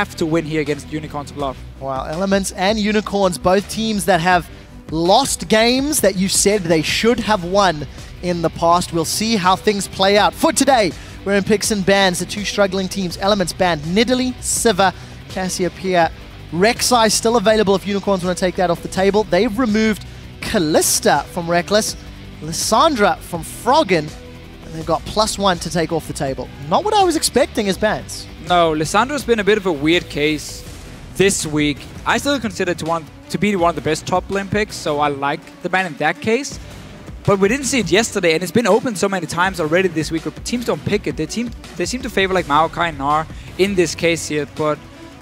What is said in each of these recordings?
have to win here against Unicorns of Love. Wow, Elements and Unicorns, both teams that have lost games that you said they should have won in the past. We'll see how things play out. For today, we're in picks and bans, the two struggling teams. Elements banned Nidalee, Sivir, Cassiopeia. Rek'Sai still available if Unicorns want to take that off the table. They've removed Kalista from Rekkles, Lissandra from Froggen, and they've got +1 to take off the table. Not what I was expecting as bans. No, Lissandra's been a bit of a weird case this week. I still consider it to be one of the best top lane picks, so I like the ban in that case. But we didn't see it yesterday, and it's been open so many times already this week, but teams don't pick it. They seem to favor like Maokai and Gnar in this case here, but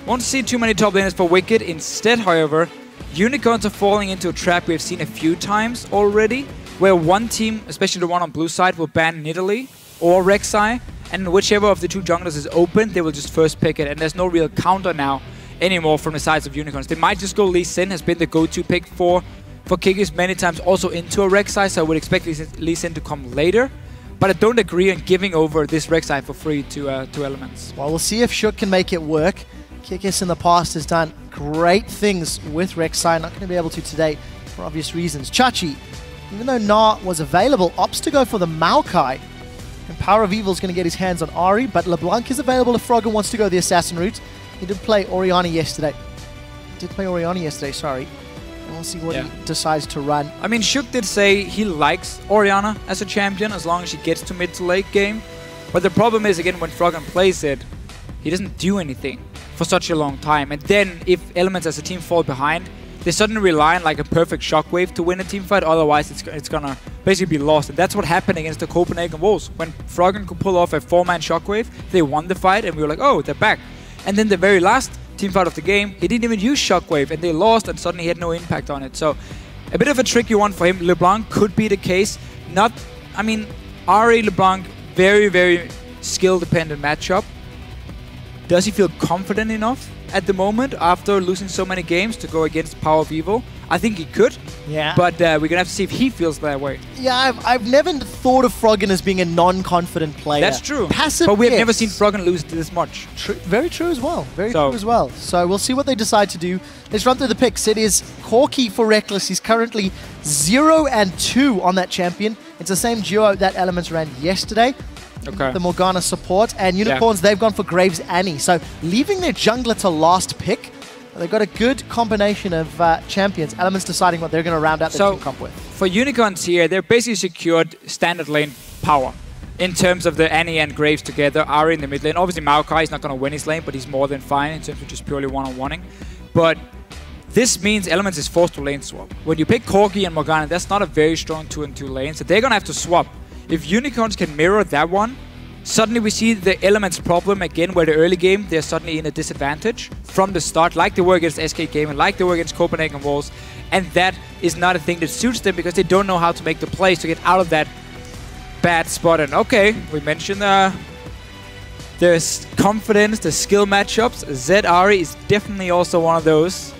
won't see too many top laners for Wickd. Instead, however, Unicorns are falling into a trap we've seen a few times already, where one team, especially the one on blue side, will ban Nidalee or Rek'Sai, and whichever of the two junglers is open, they will just first pick it, and there's no real counter now anymore from the sides of Unicorns. They might just go Lee Sin, has been the go-to pick for Kikis many times, also into a Rek'Sai, so I would expect Lee Sin to come later. But I don't agree on giving over this Rek'Sai for free to Elements. Well, we'll see if Shook can make it work. Kikis in the past has done great things with Rek'Sai, not going to be able to today for obvious reasons. Chachi, even though Gnar was available, opts to go for the Maokai. And PowerOfEvil is going to get his hands on Ahri, but LeBlanc is available if Froggen wants to go the assassin route. He did play Orianna yesterday. Sorry. And we'll see what he decides to run. I mean, Shook did say he likes Orianna as a champion as long as she gets to mid to late game. But the problem is, again, when Froggen plays it, he doesn't do anything for such a long time. And then if Elements as a team fall behind, they suddenly rely on like a perfect shockwave to win a team fight. Otherwise, it's gonna basically be lost. And that's what happened against the Copenhagen Wolves. When Froggen could pull off a 4-man shockwave, they won the fight, and we were like, oh, they're back. And then the very last team fight of the game, he didn't even use shockwave, and they lost, and suddenly he had no impact on it. So a bit of a tricky one for him. LeBlanc could be the case. I mean, Ahri, LeBlanc, very, very skill-dependent matchup. Does he feel confident enough at the moment after losing so many games to go against PowerOfEvil? I think he could. Yeah. But we're going to have to see if he feels that way. Yeah, I've never thought of Froggen as being a non-confident player. That's true. Passive, but we have never seen Froggen lose this much. Very true as well. Very true as well. So we'll see what they decide to do. Let's run through the picks. It is Corki for Rekkles. He's currently 0-2 on that champion. It's the same duo that Elements ran yesterday. Okay. The Morgana support. And Unicorns, they've gone for Graves Annie. So leaving their jungler to last pick. They've got a good combination of champions. Elements deciding what they're going to round out their team comp with. For Unicorns here, they're basically secured standard lane power in terms of the Annie and Graves together. Ahri in the mid lane. Obviously, Maokai is not going to win his lane, but he's more than fine in terms of just purely one-on-oneing. But this means Elements is forced to lane swap. When you pick Corki and Morgana, that's not a very strong 2-on-2 lane, so they're going to have to swap. If Unicorns can mirror that one, suddenly we see the Elements problem again, where the early game, they're suddenly in a disadvantage from the start, like they were against SK Gaming, like they were against Copenhagen Wolves, and that is not a thing that suits them because they don't know how to make the plays to get out of that bad spot. And okay, we mentioned there's confidence, the skill matchups. Zed Ahri is definitely also one of those,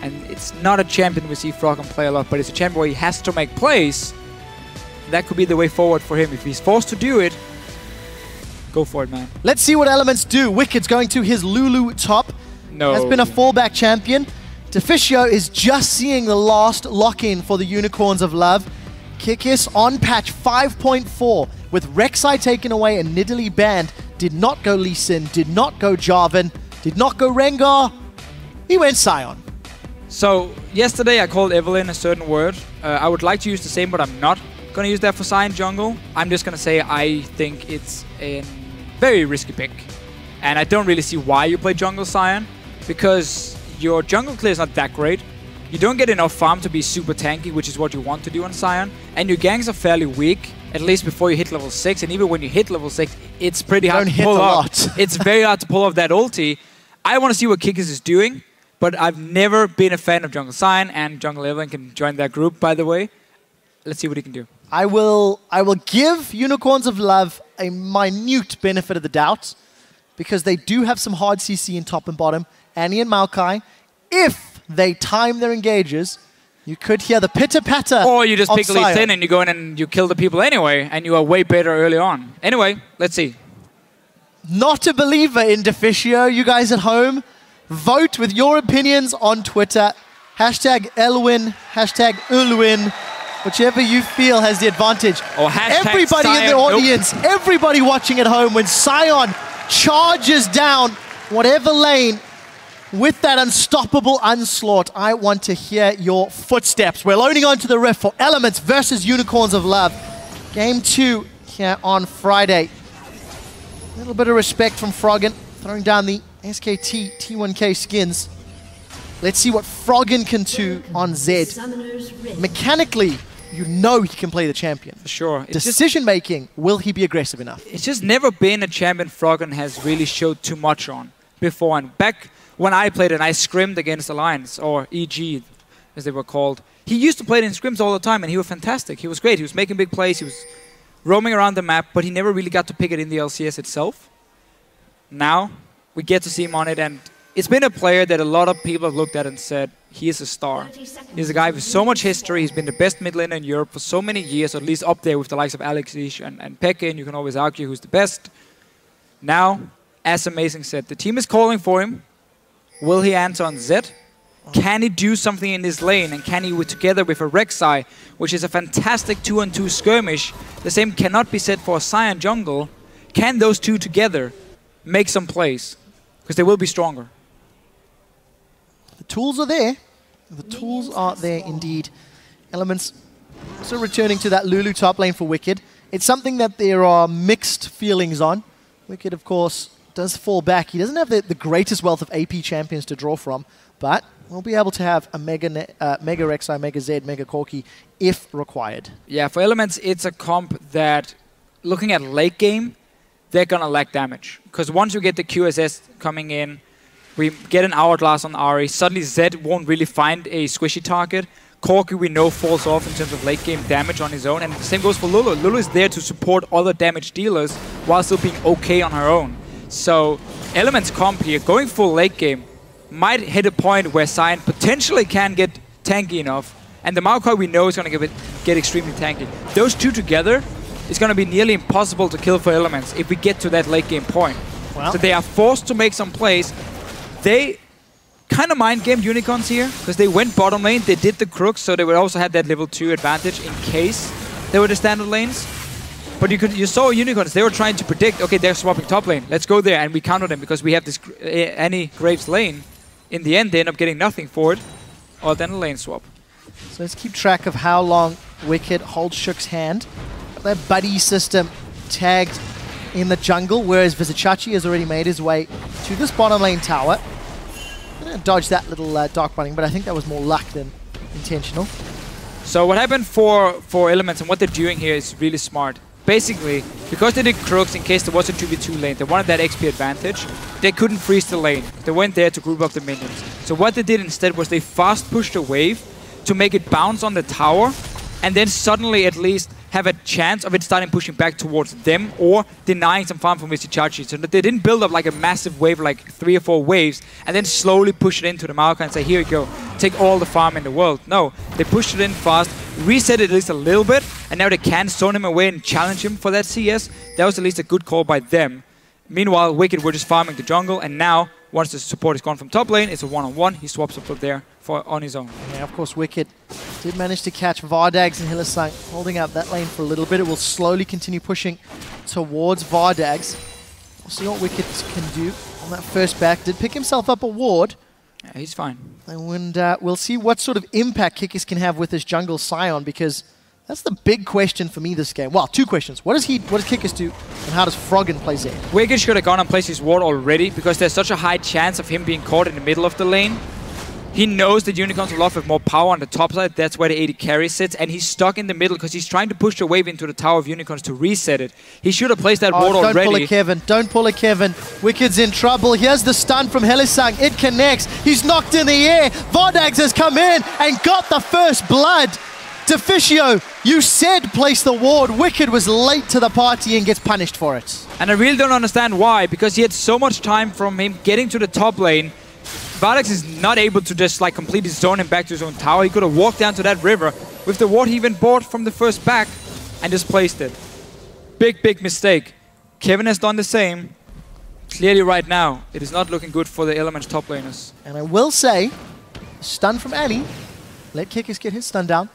and it's not a champion we see Froggen play a lot, but it's a champion where he has to make plays. That could be the way forward for him. If he's forced to do it, go for it, man. Let's see what Elements do. Wicked's going to his Lulu top. No. Has been a fallback champion. Deficio is just seeing the last lock-in for the Unicorns of Love. Kikis on patch 5.4 with Rek'Sai taken away and Nidalee banned. Did not go Lee Sin, did not go Jarvan, did not go Rengar. He went Sion. So, yesterday I called Evelyn a certain word. I would like to use the same, but I'm not going to use that for Sion jungle. I'm just going to say I think it's a very risky pick. And I don't really see why you play jungle Sion, because your jungle clear is not that great. You don't get enough farm to be super tanky, which is what you want to do on Sion. And your ganks are fairly weak, at least before you hit level 6. And even when you hit level 6, it's pretty hard to pull off. It's very hard to pull off that ulti. I want to see what Kikis is doing, but I've never been a fan of jungle Sion, and jungle Evelyn can join that group, by the way. Let's see what he can do. I will give Unicorns of Love a minute benefit of the doubt, because they do have some hard CC in top and bottom. Annie and Maokai, if they time their engages, you could hear the pitter-patter. Or you just pick Lee Sin and you go in and you kill the people anyway, and you are way better early on. Anyway, let's see. Not a believer in Deficio, you guys at home. Vote with your opinions on Twitter. Hashtag Elwin, hashtag Ulwin, whichever you feel has the advantage. Or hashtag everybody Sion. in the audience, everybody watching at home, when Sion charges down whatever lane with that unstoppable onslaught, I want to hear your footsteps. We're loading onto the Rift for Elements versus Unicorns of Love. Game 2 here on Friday. A little bit of respect from Froggen, throwing down the SKT T1K skins. Let's see what Froggen can do on Zed. Mechanically, you know he can play the champion. For sure. Decision making, will he be aggressive enough? It's just never been a champion Froggen has really showed too much on before. And back when I played and I scrimmed against Alliance, or EG as they were called, he used to play it in scrims all the time and he was fantastic. He was great. He was making big plays. He was roaming around the map, but he never really got to pick it in the LCS itself. Now we get to see him on it, and it's been a player that a lot of people have looked at and said, he is a star. He's a guy with so much history. He's been the best mid laner in Europe for so many years, or at least up there with the likes of Alex and Pekka, and you can always argue who's the best. Now, as Amazing said, the team is calling for him. Will he answer on Zed? Can he do something in this lane? And can he, together with a Rek'Sai, which is a fantastic 2-on-2 skirmish, the same cannot be said for a Sion jungle, can those two together make some plays? Because they will be stronger. The tools are there. The tools are there indeed. Elements also returning to that Lulu top lane for Wickd. It's something that there are mixed feelings on. Wickd, of course, does fall back. He doesn't have the greatest wealth of AP champions to draw from, but we'll be able to have a Mega Rek'Sai, Mega Zed, Mega Corki if required. Yeah, for Elements, it's a comp that, looking at late game, they're going to lack damage. Because once you get the QSS coming in, we get an Hourglass on Ahri, suddenly Zed won't really find a squishy target. Corki, we know, falls off in terms of late game damage on his own, and the same goes for Lulu. Lulu is there to support other damage dealers while still being okay on her own. So Elements comp here, going full late game, might hit a point where Sion potentially can get tanky enough, and the Maokai we know is going to get extremely tanky. Those two together is going to be nearly impossible to kill for Elements if we get to that late game point. Well, so they are forced to make some plays. They kind of mind-gamed Unicorns here, because they went bottom lane, they did the crooks, so they would also have that level 2 advantage in case they were the standard lanes. But you saw Unicorns, they were trying to predict, okay, they're swapping top lane, let's go there, and we counter them because we have this any Graves lane. In the end, they end up getting nothing for it, or then a lane swap. So let's keep track of how long Wickd holds Shook's hand. Their buddy system tagged in the jungle, whereas Vizicsacsi has already made his way to this bottom lane tower. I'm going to dodge that little dark bunning, but I think that was more luck than intentional. So what happened for Elements and what they're doing here is really smart. Basically, because they did crooks in case there was a 2v2 lane, they wanted that XP advantage, they couldn't freeze the lane. They went there to group up the minions. So what they did instead was they fast pushed a wave to make it bounce on the tower, and then suddenly at least have a chance of it starting pushing back towards them or denying some farm from Vizicsacsi. So that they didn't build up like a massive wave, like 3 or 4 waves, and then slowly push it into the Maokai and say, here you go, take all the farm in the world. No, they pushed it in fast, reset it at least a little bit, and now they can zone him away and challenge him for that CS. That was at least a good call by them. Meanwhile, Wickd were just farming the jungle, and now, once the support is gone from top lane, it's a one-on-one. He swaps up there on his own. Yeah, of course, Wickd did manage to catch Vardags and Hylissang, holding out that lane for a little bit. It will slowly continue pushing towards Vardags. We'll see what Wickd can do on that first back. Did pick himself up a ward. Yeah, he's fine. And we'll see what sort of impact Kikis can have with his jungle Sion, because that's the big question for me this game. Well, 2 questions. What does Kikis do, and how does Froggen play Zed? Wickd should have gone and placed his ward already, because there's such a high chance of him being caught in the middle of the lane. He knows that Unicorns will have more power on the top side. That's where the AD carry sits, and he's stuck in the middle because he's trying to push the wave into the Tower of Unicorns to reset it. He should have placed that ward already. Don't pull it, Kevin. Don't pull it, Kevin. Wicked's in trouble. Here's the stun from Hylissang. It connects. He's knocked in the air. Vardags has come in and got the first blood. Deficio, you said place the ward. Wickd was late to the party and gets punished for it. And I really don't understand why, because he had so much time from him getting to the top lane. Vardags is not able to just like completely zone him back to his own tower. He could have walked down to that river with the ward he even bought from the first back and just placed it. Big, big mistake. Kevin has done the same. clearly right now, it is not looking good for the Elements top laners. And I will say, stun from Annie. Let Kikis get his stun down.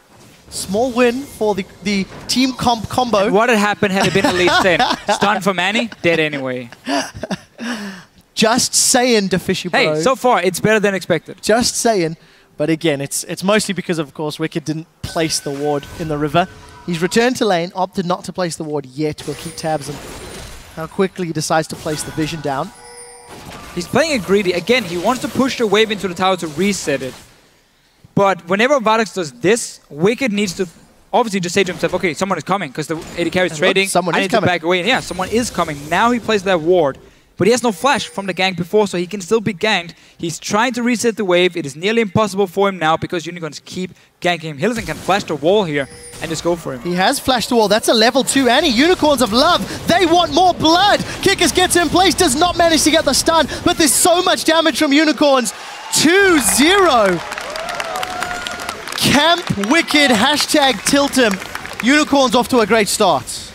Small win for the team combo. And what had happened had it been at least 10? Stun from Annie, dead anyway. Just saying, Deficio, bro. Hey, so far, it's better than expected. Just saying. But again, it's mostly because, of course, Wickd didn't place the ward in the river. He's returned to lane, opted not to place the ward yet. We'll keep tabs on how quickly he decides to place the vision down. He's playing it greedy. Again, he wants to push the wave into the tower to reset it. But whenever Vardags does this, Wickd needs to obviously just say to himself, okay, someone is coming, because the AD carry is trading. Someone I is need coming. to back away. And yeah, someone is coming. Now he plays that ward. But he has no flash from the gank before, so he can still be ganked. He's trying to reset the wave. It is nearly impossible for him now because Unicorns keep ganking him. Hylissang can flash the wall here and just go for him. He has flashed the wall. That's a level 2 Annie. Unicorns of Love. They want more blood. Kikis gets in place, does not manage to get the stun, but there's so much damage from Unicorns. 2-0. Camp Wickd, hashtag tilt him. Unicorns off to a great start.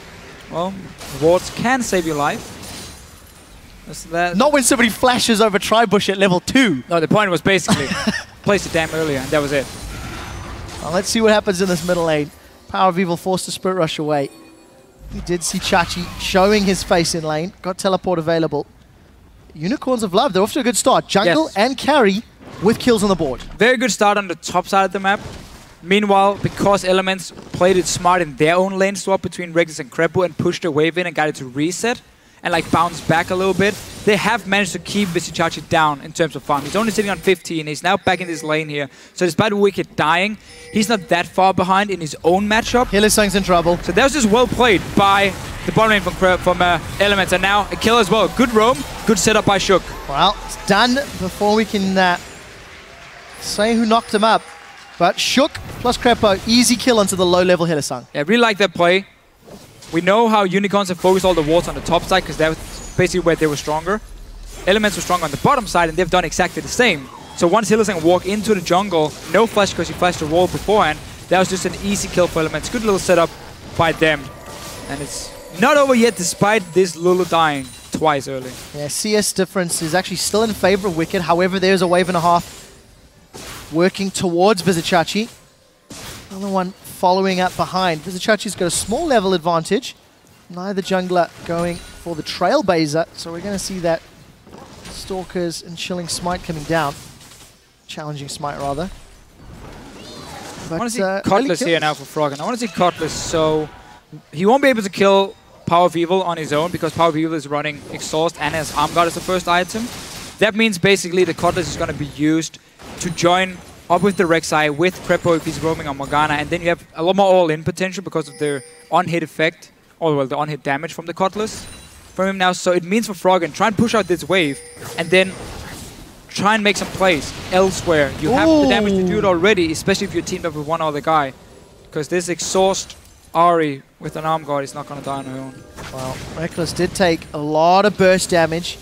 Well, wards can save your life. Not when somebody flashes over Tribush at level 2. No, the point was basically place the dam earlier, and that was it. Well, let's see what happens in this middle lane. PowerOfEvil forced to Spirit Rush away. We did see Chachi showing his face in lane. Got teleport available. Unicorns of Love, they're off to a good start. Jungle and carry with kills on the board. Very good start on the top side of the map. Meanwhile, because Elements played it smart in their own lane swap between Rekkles and Krepo and pushed the wave in and got it to reset and like bounce back a little bit, they have managed to keep Vizicsacsi down in terms of farm. He's only sitting on 15. He's now back in this lane here. So despite Wickd dying, he's not that far behind in his own matchup. Hylissang's in trouble. So that was just well played by the bottom lane from Elements. And now a kill as well. Good roam, good setup by Shook. Well, it's done before we can say who knocked him up. But Shook plus Krepo, easy kill onto the low-level Hylissang. Yeah, I really like that play. We know how Unicorns have focused all the wards on the top side because that was basically where they were stronger. Elements were stronger on the bottom side and they've done exactly the same. So once Hylissang walked into the jungle, no flash because he flashed the wall beforehand, that was just an easy kill for Elements. Good little setup by them. And it's not over yet despite this Lulu dying twice early. Yeah, CS difference is actually still in favor of Wickd. However, there's a wave and a half working towards Vizicsacsi. Another one following up behind. Vizicacsi's got a small level advantage. Neither jungler going for the Trailblazer, so we're going to see that Stalkers and Chilling Smite coming down. Challenging Smite, rather. But, I want to see Cutlass here now for Froggen. I want to see Cutlass, so he won't be able to kill PowerOfEvil on his own because PowerOfEvil is running Exhaust and has Arm Guard as the first item. That means basically the Cutlass is going to be used to join up with the Rek'Sai, with Krepo if he's roaming on Morgana, and then you have a lot more all-in potential because of the on-hit effect, or well, the on-hit damage from the Cutlass from him now. So it means for Froggen, try and push out this wave, and then try and make some plays elsewhere. You have the damage to do it already, especially if you're teamed up with one other guy, because this Exhaust Ahri with an Arm Guard is not going to die on her own. Well, Rekkles did take a lot of burst damage.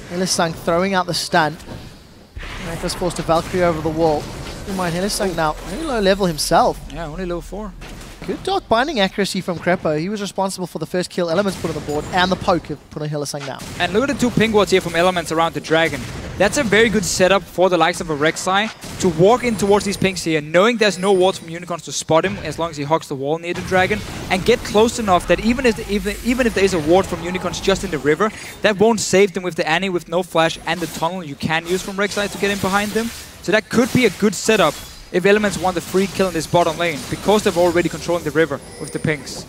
Hylissang throwing out the stun. Rekkles forced a Valkyrie over the wall. Never mind, Hylissang now very low level himself. Yeah, only level 4. Good dot binding accuracy from Krepo. He was responsible for the first kill Elements put on the board and the poke of putting Hylissang down. And look at the 2 ping wards here from Elements around the dragon. That's a very good setup for the likes of a Rek'Sai to walk in towards these pings here, knowing there's no wards from Unicorns to spot him as long as he hogs the wall near the dragon, and get close enough that even if there is a ward from Unicorns just in the river, that won't save them with the Annie with no flash and the tunnel you can use from Rek'Sai to get in behind them. So that could be a good setup if Elements want the free kill in this bottom lane, because they're already controlling the river with the pings.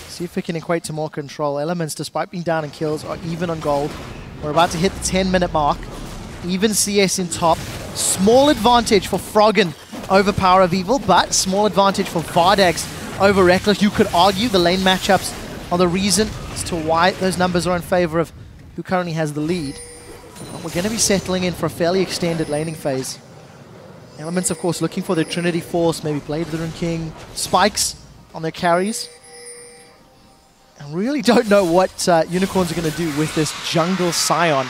See if we can equate to more control. Elements, despite being down in kills, are even on gold. We're about to hit the 10-minute mark. Even CS in top. Small advantage for Froggen over PowerOfEvil, but small advantage for Vardags over Rekkles. You could argue the lane matchups are the reason as to why those numbers are in favor of who currently has the lead. But we're going to be settling in for a fairly extended laning phase. Elements, of course, looking for their Trinity Force, maybe Blade of the Rune King, spikes on their carries. I really don't know what Unicorns are going to do with this jungle Sion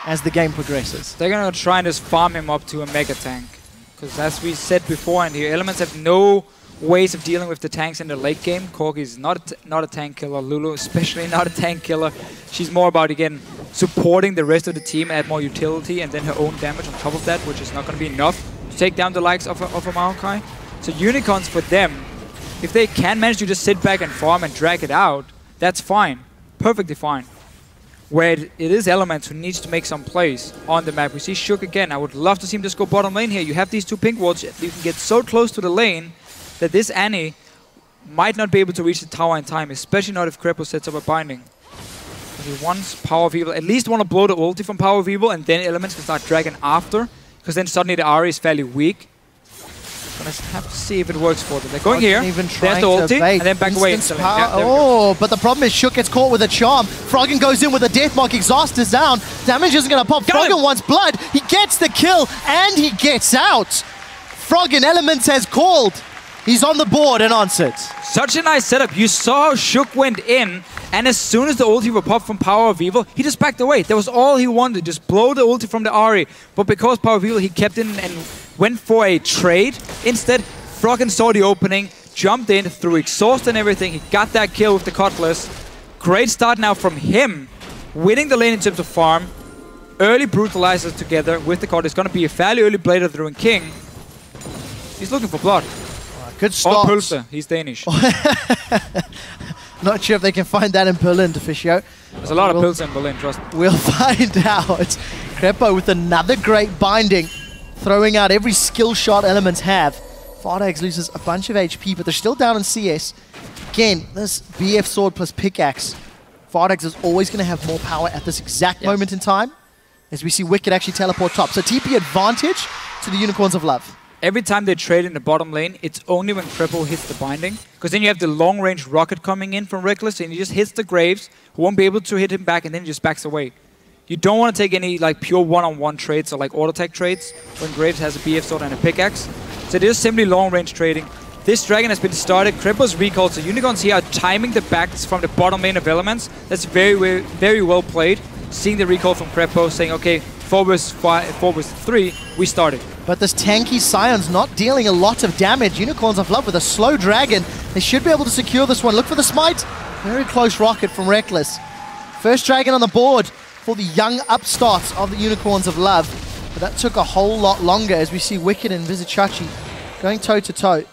as the game progresses. They're going to try and just farm him up to a mega tank. Because as we said before, and here, Elements have no ways of dealing with the tanks in the late game. Corki is not a tank killer. Lulu especially not a tank killer. She's more about, again, supporting the rest of the team, add more utility, and then her own damage on top of that, which is not going to be enough to take down the likes of a Maokai. So Unicorns for them, if they can manage to just sit back and farm and drag it out, that's fine. Perfectly fine. Where it is Elements who needs to make some plays on the map. We see Shook again. I would love to see him just go bottom lane here. You have these two pink wards. You can get so close to the lane that this Annie might not be able to reach the tower in time, especially not if Krepo sets up a binding. But he wants PowerOfEvil. At least want to blow the ulti from PowerOfEvil, and then Elements can start dragging after, because then suddenly the Ahri is fairly weak. Gonna have to see if it works for them. They're going here. There's the ulti, and then back away instantly. Yeah, oh, but the problem is Shook gets caught with a charm. Froggen goes in with a death mark. Exhaust is down. Damage isn't going to pop. Froggen wants blood. He gets the kill, and he gets out. Froggen, Elements has called. He's on the board and answered. Such a nice setup. You saw how Shook went in, and as soon as the ulti were popped from PowerOfEvil, he just backed away. That was all he wanted, just blow the ulti from the Ahri. But because PowerOfEvil, he kept in and went for a trade. Instead, Froggen saw the opening, jumped in, threw exhaust and everything. He got that kill with the Cutlass. Great start now from him, winning the lane in terms of farm. Early brutalizers together with the card. It's going to be a fairly early Blade of the Ruined King. He's looking for blood. Good start. Or Pulse. He's Danish. Not sure if they can find that in Berlin, Deficio. There's a lot of Pulse in Berlin, trust me. We'll find out. Krepo with another great binding, throwing out every skill shot Elements have. Vardags loses a bunch of HP, but they're still down in CS. Again, this BF sword plus pickaxe. Vardags is always going to have more power at this exact moment in time, as we see Wickd actually teleport top. So TP advantage to the Unicorns of Love. Every time they trade in the bottom lane, it's only when Krepo hits the binding. Because then you have the long-range rocket coming in from Rekkles, and he just hits the Graves, who won't be able to hit him back, and then he just backs away. You don't want to take any like pure one-on-one trades or like auto-tech trades when Graves has a BF sword and a pickaxe. So it is simply long-range trading. This dragon has been started. Krepo's recall, so Unicorns here are timing the backs from the bottom lane of Elements. That's very, very well played. Seeing the recall from Krepo, saying, okay, 4 vs 3, we started. But this tanky Sion's not dealing a lot of damage. Unicorns of Love with a slow dragon. They should be able to secure this one. Look for the smite. Very close rocket from Rekkles. First dragon on the board for the young upstarts of the Unicorns of Love. But that took a whole lot longer as we see Wickd and Vizicsacsi going toe-to-toe.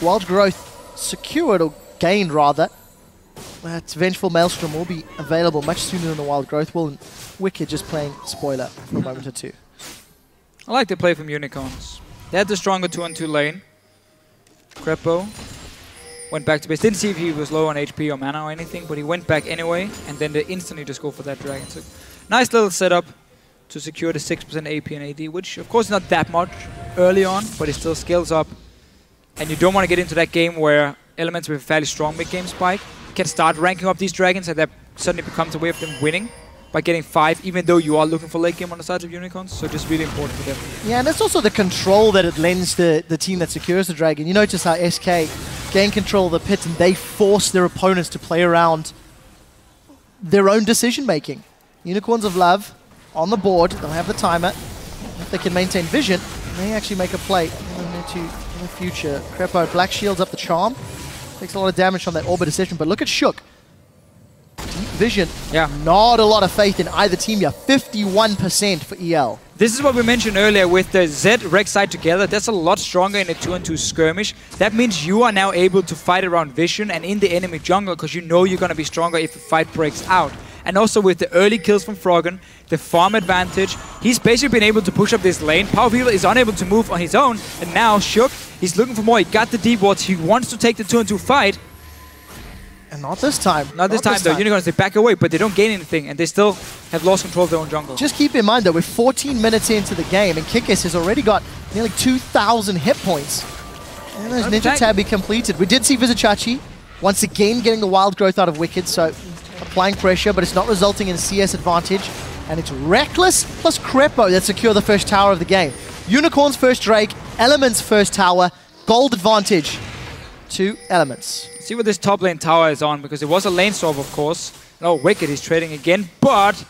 Wild Growth secured, or gained rather. That Vengeful Maelstrom will be available much sooner than the Wild Growth will. And Wickd just playing spoiler for a moment or two. I like the play from Unicorns. They had the stronger 2-on-2 lane. Krepo went back to base. Didn't see if he was low on HP or mana or anything, but he went back anyway, and then they instantly just go for that dragon. So nice little setup to secure the 6% AP and AD, which of course is not that much early on, but it still scales up. And you don't want to get into that game where Elements with a fairly strong mid-game spike can start ranking up these dragons, and that suddenly becomes a way of them winning by getting 5, even though you are looking for late game on the side of Unicorns. So just really important for them. Yeah, and that's also the control that it lends to the team that secures the dragon. You notice how SK gain control of the pit, and they force their opponents to play around their own decision-making. Unicorns of Love on the board. They'll have the timer. If they can maintain vision, they may actually make a play in the future. Krepo black shields up the charm. Takes a lot of damage from that orbit decision, but look at Shook. Deep vision. Yeah. Not a lot of faith in either team here. 51% for EL. This is what we mentioned earlier with the Z Rek'Sai together. That's a lot stronger in a 2-on-2 skirmish. That means you are now able to fight around vision and in the enemy jungle, because you know you're going to be stronger if a fight breaks out. And also with the early kills from Froggen, the farm advantage, he's basically been able to push up this lane. PowerOfEvil is unable to move on his own, and now Shook, he's looking for more. He got the deep wards. He wants to take the 2-on-2 fight. And not this time. Not this time though. Unicorns, they back away, but they don't gain anything, and they still have lost control of their own jungle. Just keep in mind though, we're 14 minutes into the game, and Kikis has already got nearly 2,000 hit points. And there's Ninja Tabby completed. We did see Vizicsacsi once again getting the wild growth out of Wickd, so applying pressure, but it's not resulting in CS advantage. And it's Rekkles plus Krepo that secure the first tower of the game. Unicorns first Drake, Elements first tower, gold advantage to Elements. See what this top lane tower is on, because it was a lane swap, of course. No, Wickd is trading again, but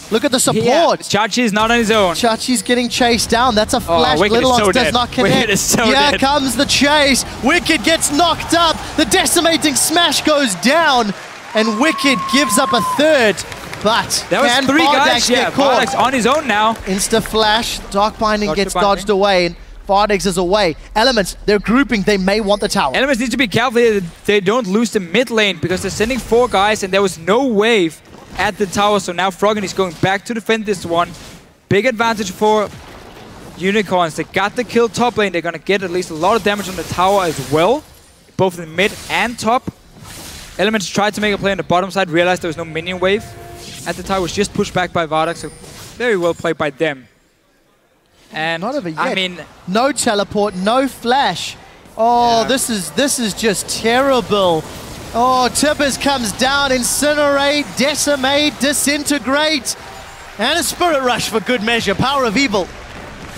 Look at the support. Yeah, Chachi is not on his own. Chachi's getting chased down. That's a flash. Little does not connect. Here comes the chase. Wickd gets knocked up. The decimating smash goes down. And Wickd gives up a third. But that was 3 guys. Yeah, Vardags on his own now. Insta flash. Dark Binding gets dodged away. And Vardags is away. Elements, they're grouping. They may want the tower. Elements need to be careful here that they don't lose the mid lane because they're sending 4 guys and there was no wave at the tower. So now Froggen is going back to defend this one. Big advantage for Unicorns. They got the kill top lane. They're going to get at least a lot of damage on the tower as well. Both in mid and top. Elements tried to make a play on the bottom side. Realized there was no minion wave at the tower. Was just pushed back by Vardags. So very well played by them. And not over yet. I mean, no teleport, no flash. Oh, yeah. This is just terrible. Oh, Tibbers comes down, incinerate, decimate, disintegrate, and a spirit rush for good measure. PowerOfEvil,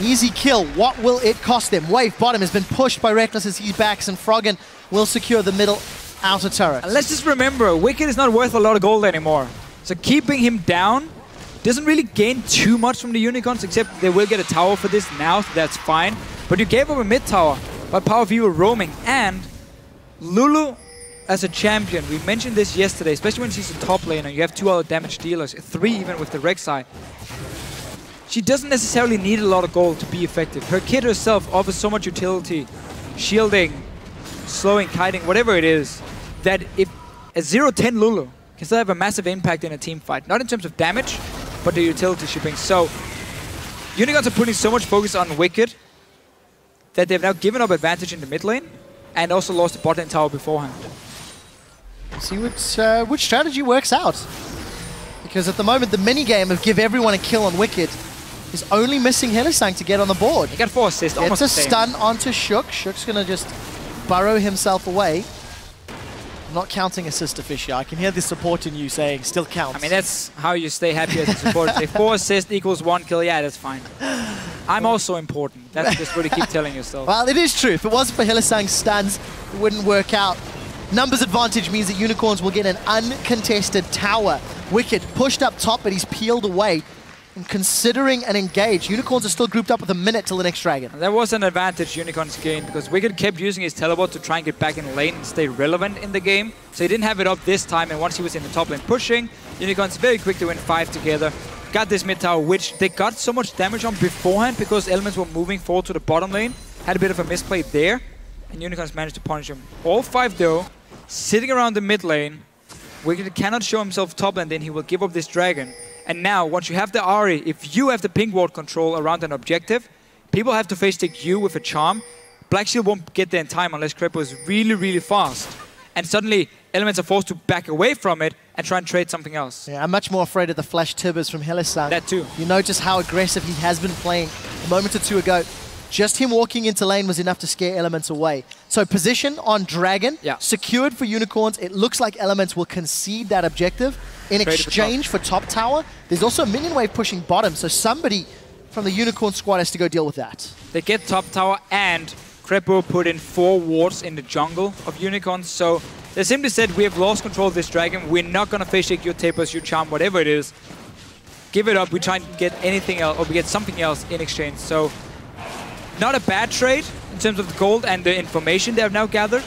easy kill. What will it cost them? Wave bottom has been pushed by Rekkles as he backs, and Froggen will secure the middle outer turret. And let's just remember, Wickd is not worth a lot of gold anymore. So keeping him down doesn't really gain too much from the Unicorns, except they will get a tower for this now, so that's fine. But you gave up a mid tower by PowerOfEvil roaming, and Lulu as a champion. We mentioned this yesterday, especially when she's a top laner. You have 2 other damage dealers, 3 even with the Rek'Sai. She doesn't necessarily need a lot of gold to be effective. Her kit herself offers so much utility, shielding, slowing, kiting, whatever it is, that if a 0-10 Lulu can still have a massive impact in a team fight. Not in terms of damage, but the utility she brings. So Unicorns are putting so much focus on Wickd that they've now given up advantage in the mid lane and also lost the bot lane tower beforehand. See which strategy works out. Because at the moment, the minigame of give everyone a kill on Wickd is only missing Hylissang to get on the board. He got 4 assists, almost it's a stun onto Shook. Shook's going to just burrow himself away. I'm not counting assist, Deficio. I can hear the support in you saying still counts. I mean, that's how you stay happy as a support. Say 4 assists equals 1 kill, yeah, that's fine. I'm also important. That's just what you keep telling yourself. Well, it is true. If it wasn't for Hylissang's stuns, it wouldn't work out. Numbers advantage means that Unicorns will get an uncontested tower. Wickd pushed up top, but he's peeled away. And considering an engage, Unicorns are still grouped up with a minute till the next dragon. There was an advantage Unicorns gained because Wickd kept using his teleport to try and get back in lane and stay relevant in the game. So he didn't have it up this time, and once he was in the top lane pushing, Unicorns very quick to win 5 together. Got this mid tower, which they got so much damage on beforehand because Elements were moving forward to the bottom lane. Had a bit of a misplay there, and Unicorns managed to punish him. All 5 though, sitting around the mid lane. Wickd cannot show himself top lane, then he will give up this dragon. And now, once you have the Ahri, if you have the ping ward control around an objective, people have to face take you with a charm. Black Shield won't get there in time unless Krepo is really, really fast. And suddenly, Elements are forced to back away from it and try and trade something else. Yeah, I'm much more afraid of the flash Tibbers from Hylissang. That too. You know just how aggressive he has been playing a moment or two ago. Just him walking into lane was enough to scare Elements away. So position on Dragon, secured for Unicorns. It looks like Elements will concede that objective in exchange for top tower. There's also a minion wave pushing bottom, so somebody from the Unicorn squad has to go deal with that. They get top tower, and Krepo put in 4 wards in the jungle of Unicorns, so they simply said, we have lost control of this dragon. We're not going to face shake your tapers, your charm, whatever it is. Give it up. We try and get anything else, or we get something else in exchange. So not a bad trade in terms of the gold and the information they have now gathered.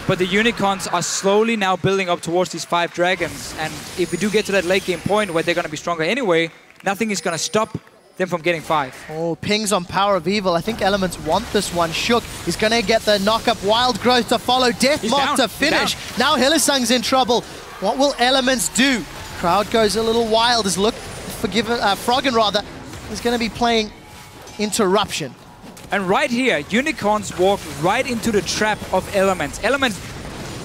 But the Unicorns are slowly now building up towards these 5 dragons. And if we do get to that late game point where they're going to be stronger anyway, nothing is going to stop them from getting 5. Oh, pings on PowerOfEvil. I think Elements want this one. Shook is going to get the knock-up. Wild Growth to follow. Deathmark to finish. Now Hylissang's in trouble. What will Elements do? Crowd goes a little wild. Is Froggen rather is going to be playing Interruption. And right here, Unicorns walked right into the trap of Elements. Elements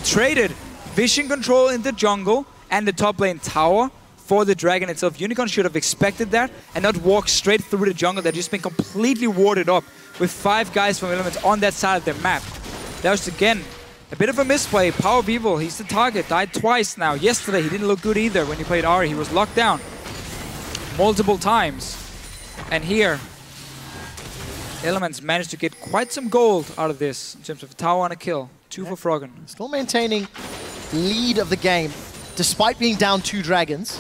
traded vision control in the jungle and the top lane tower for the dragon itself. Unicorns should have expected that and not walk straight through the jungle. They've just been completely warded up with 5 guys from Elements on that side of the map. That was, again, a bit of a misplay. PowerOfEvil, he's the target. Died twice now. Yesterday, he didn't look good either when he played Ahri. He was locked down multiple times. And here, Elements managed to get quite some gold out of this in terms of a tower and a kill. 2 for Froggen. Still maintaining lead of the game, despite being down 2 dragons.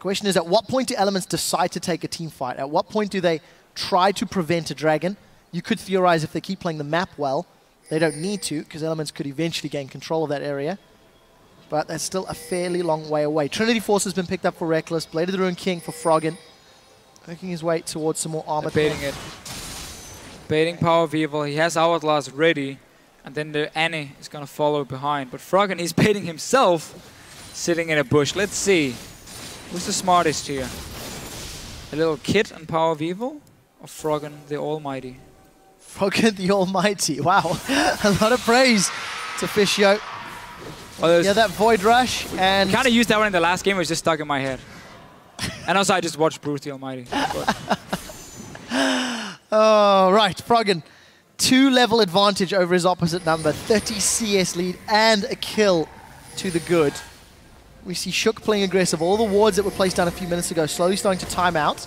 Question is, at what point do Elements decide to take a team fight? At what point do they try to prevent a dragon? You could theorize if they keep playing the map well, they don't need to, because Elements could eventually gain control of that area. But that's still a fairly long way away. Trinity Force has been picked up for Rekkles. Blade of the Ruined King for Froggen. Making his way towards some more armor. Baiting it. Baiting PowerOfEvil. He has Hourglass ready. And then the Annie is going to follow behind. But Froggen, he's baiting himself, sitting in a bush. Let's see. Who's the smartest here? A little kid on PowerOfEvil? Or Froggen the Almighty? Froggen the Almighty. Wow. A lot of praise to Deficio. Yeah, that Void Rush. And kind of used that one in the last game. It was just stuck in my head. And also, I just watched Bruce the Almighty. Oh, right. Froggen, 2-level advantage over his opposite number. 30 CS lead and a kill to the good. We see Shook playing aggressive. All the wards that were placed down a few minutes ago slowly starting to time out.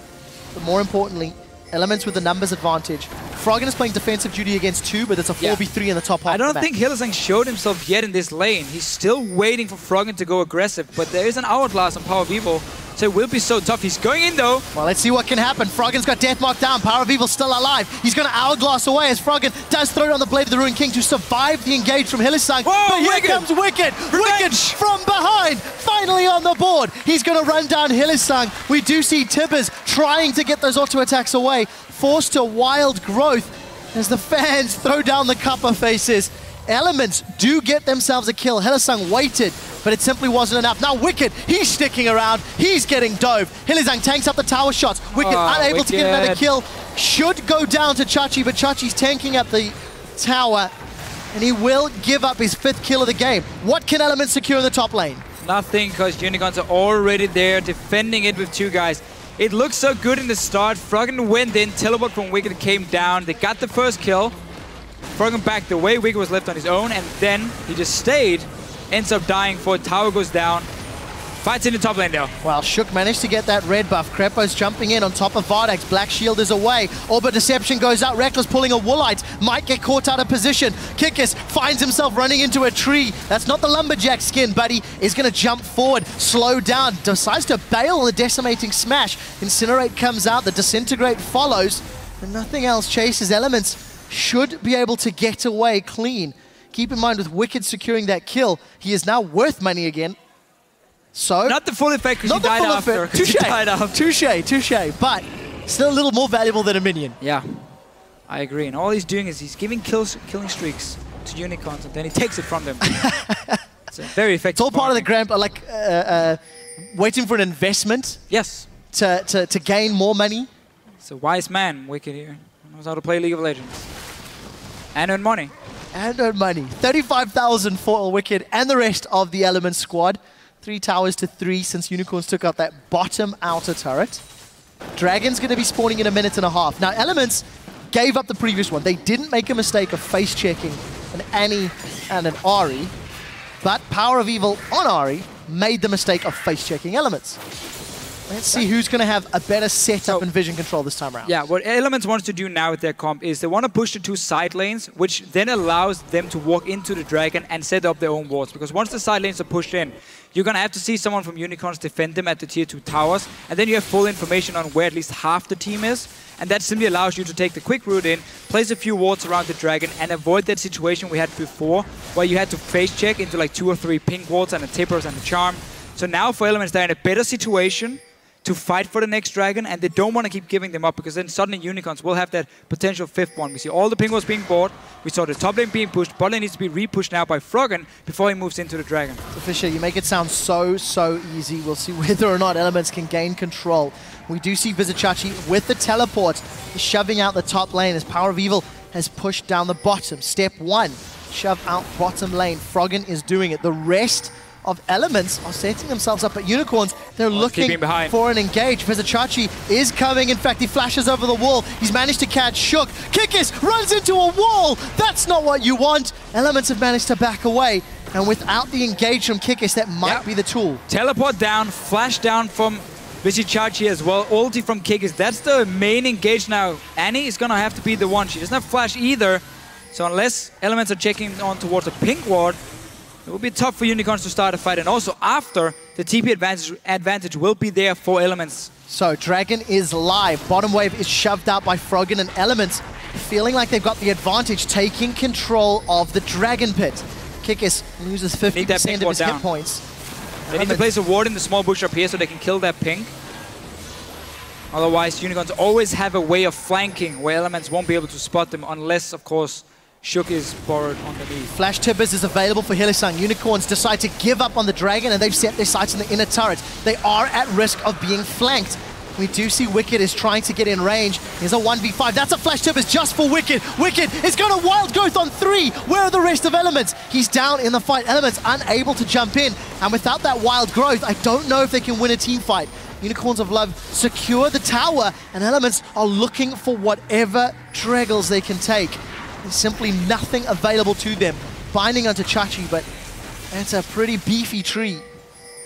But more importantly, Elements with the numbers advantage. Froggen is playing defensive duty against 2, but it's a 4v3 in the top half. I don't think Hylissang showed himself yet in this lane. He's still waiting for Froggen to go aggressive, but there is an Hourglass on PowerOfEvil, so it will be so tough. He's going in though. Well, let's see what can happen. Froggen's got Deathmark down. PowerOfEvil's still alive. He's going to Hourglass away as Froggen does throw down the Blade of the Ruined King to survive the engage from Hylissang. Whoa, but here Wickd! comes Wickd. Wickd from behind, finally on the board. He's going to run down Hylissang. We do see Tibbers trying to get those auto attacks away, forced to wild growth as the fans throw down the Kappa faces. Elements do get themselves a kill. Hylissang waited, but it simply wasn't enough. Now Wickd, he's sticking around. He's getting dove. Hylissang tanks up the tower shots. Wickd unable to get another kill. Should go down to Chachi, but Chachi's tanking up the tower, and he will give up his 5th kill of the game. What can Elements secure in the top lane? Nothing, because Unicorns are already there, defending it with 2 guys. It looked so good in the start. Froggen went in, teleport from Wickd came down. They got the first kill. Froggen backed away, Wickd was left on his own, and then he just stayed. Ends up dying for it, tower goes down. Fights in the top lane though. Well, Shook managed to get that red buff. Krepo's jumping in on top of Vardags. Black Shield is away. Orbit Deception goes out. Rekkles pulling a Woolite. Might get caught out of position. Kikis finds himself running into a tree. That's not the Lumberjack skin, but he is going to jump forward, slow down, decides to bail on the Decimating Smash. Incinerate comes out, the Disintegrate follows, and nothing else chases. Elements should be able to get away clean. Keep in mind, with Wickd securing that kill, he is now worth money again. So not the full effect because he died after. Touche. But still a little more valuable than a minion. Yeah, I agree. And all he's doing is he's giving killing streaks to Unicorns, and then he takes it from them. It's a very effective. It's all part of the grand, like waiting for an investment. Yes. To gain more money. It's a wise man, Wickd here. He knows how to play League of Legends and earn money. And earn money. 35,000 for Wickd and the rest of the Element squad. 3 towers to 3 since Unicorns took out that bottom outer turret. Dragon's going to be spawning in a minute and a half. Now, Elements gave up the previous one. They didn't make a mistake of face-checking an Annie and an Ahri, but PowerOfEvil on Ahri made the mistake of face-checking Elements. Let's see who's going to have a better setup and vision control this time around. Yeah, what Elements wants to do now with their comp is they want to push the 2 side lanes, which then allows them to walk into the Dragon and set up their own wards. Because once the side lanes are pushed in, you're going to have to see someone from Unicorns defend them at the tier 2 towers, and then you have full information on where at least half the team is, and that simply allows you to take the quick route in, place a few wards around the Dragon, and avoid that situation we had before, where you had to face check into like 2 or 3 pink wards and the Tippers and the Charm. So now for Elements, they're in a better situation to fight for the next Dragon, and they don't want to keep giving them up, because then suddenly Unicorns will have that potential 5th one. We see all the ping wards being bought, we saw the top lane being pushed, bot lane needs to be re-pushed now by Froggen before he moves into the Dragon. Deficio, you make it sound so easy. We'll see whether or not Elements can gain control. We do see Vizicsacsi with the teleport shoving out the top lane as PowerOfEvil has pushed down the bottom. Step 1, shove out bottom lane. Froggen is doing it. The rest of Elements are setting themselves up at Unicorns. They're looking for an engage. Vizicsacsi is coming. In fact, he flashes over the wall. He's managed to catch Shook. Kikis runs into a wall. That's not what you want. Elements have managed to back away. And without the engage from Kikis, that might be the tool. Teleport down, flash down from Vizicsacsi as well. Ulti from Kikis. That's the main engage now. Annie is going to have to be the one. She doesn't have flash either. So unless Elements are checking on towards a pink ward, It will be tough for Unicorns to start a fight, and also after, the TP advantage will be there for Elements. So Dragon is live. Bottom wave is shoved out by Froggen, and Elements feeling like they've got the advantage, taking control of the Dragon Pit. Kikis loses 50% of his hit points. They need to place a ward in the small bush up here so they can kill that pink. Otherwise, Unicorns always have a way of flanking where Elements won't be able to spot them unless, of course, Shook is borrowed underneath. Flash Tibbers is available for Hylissang. Unicorns decide to give up on the Dragon, and they've set their sights on the inner turret. They are at risk of being flanked. We do see Wickd is trying to get in range. Here's a 1v5. That's a Flash Tibbers just for Wickd. Wickd is going to wild growth on 3. Where are the rest of Elements? He's down in the fight. Elements unable to jump in. And without that wild growth, I don't know if they can win a team fight. Unicorns of Love secure the tower, and Elements are looking for whatever Rekkles they can take. There's simply nothing available to them. Binding onto Chachi, but it's a pretty beefy tree.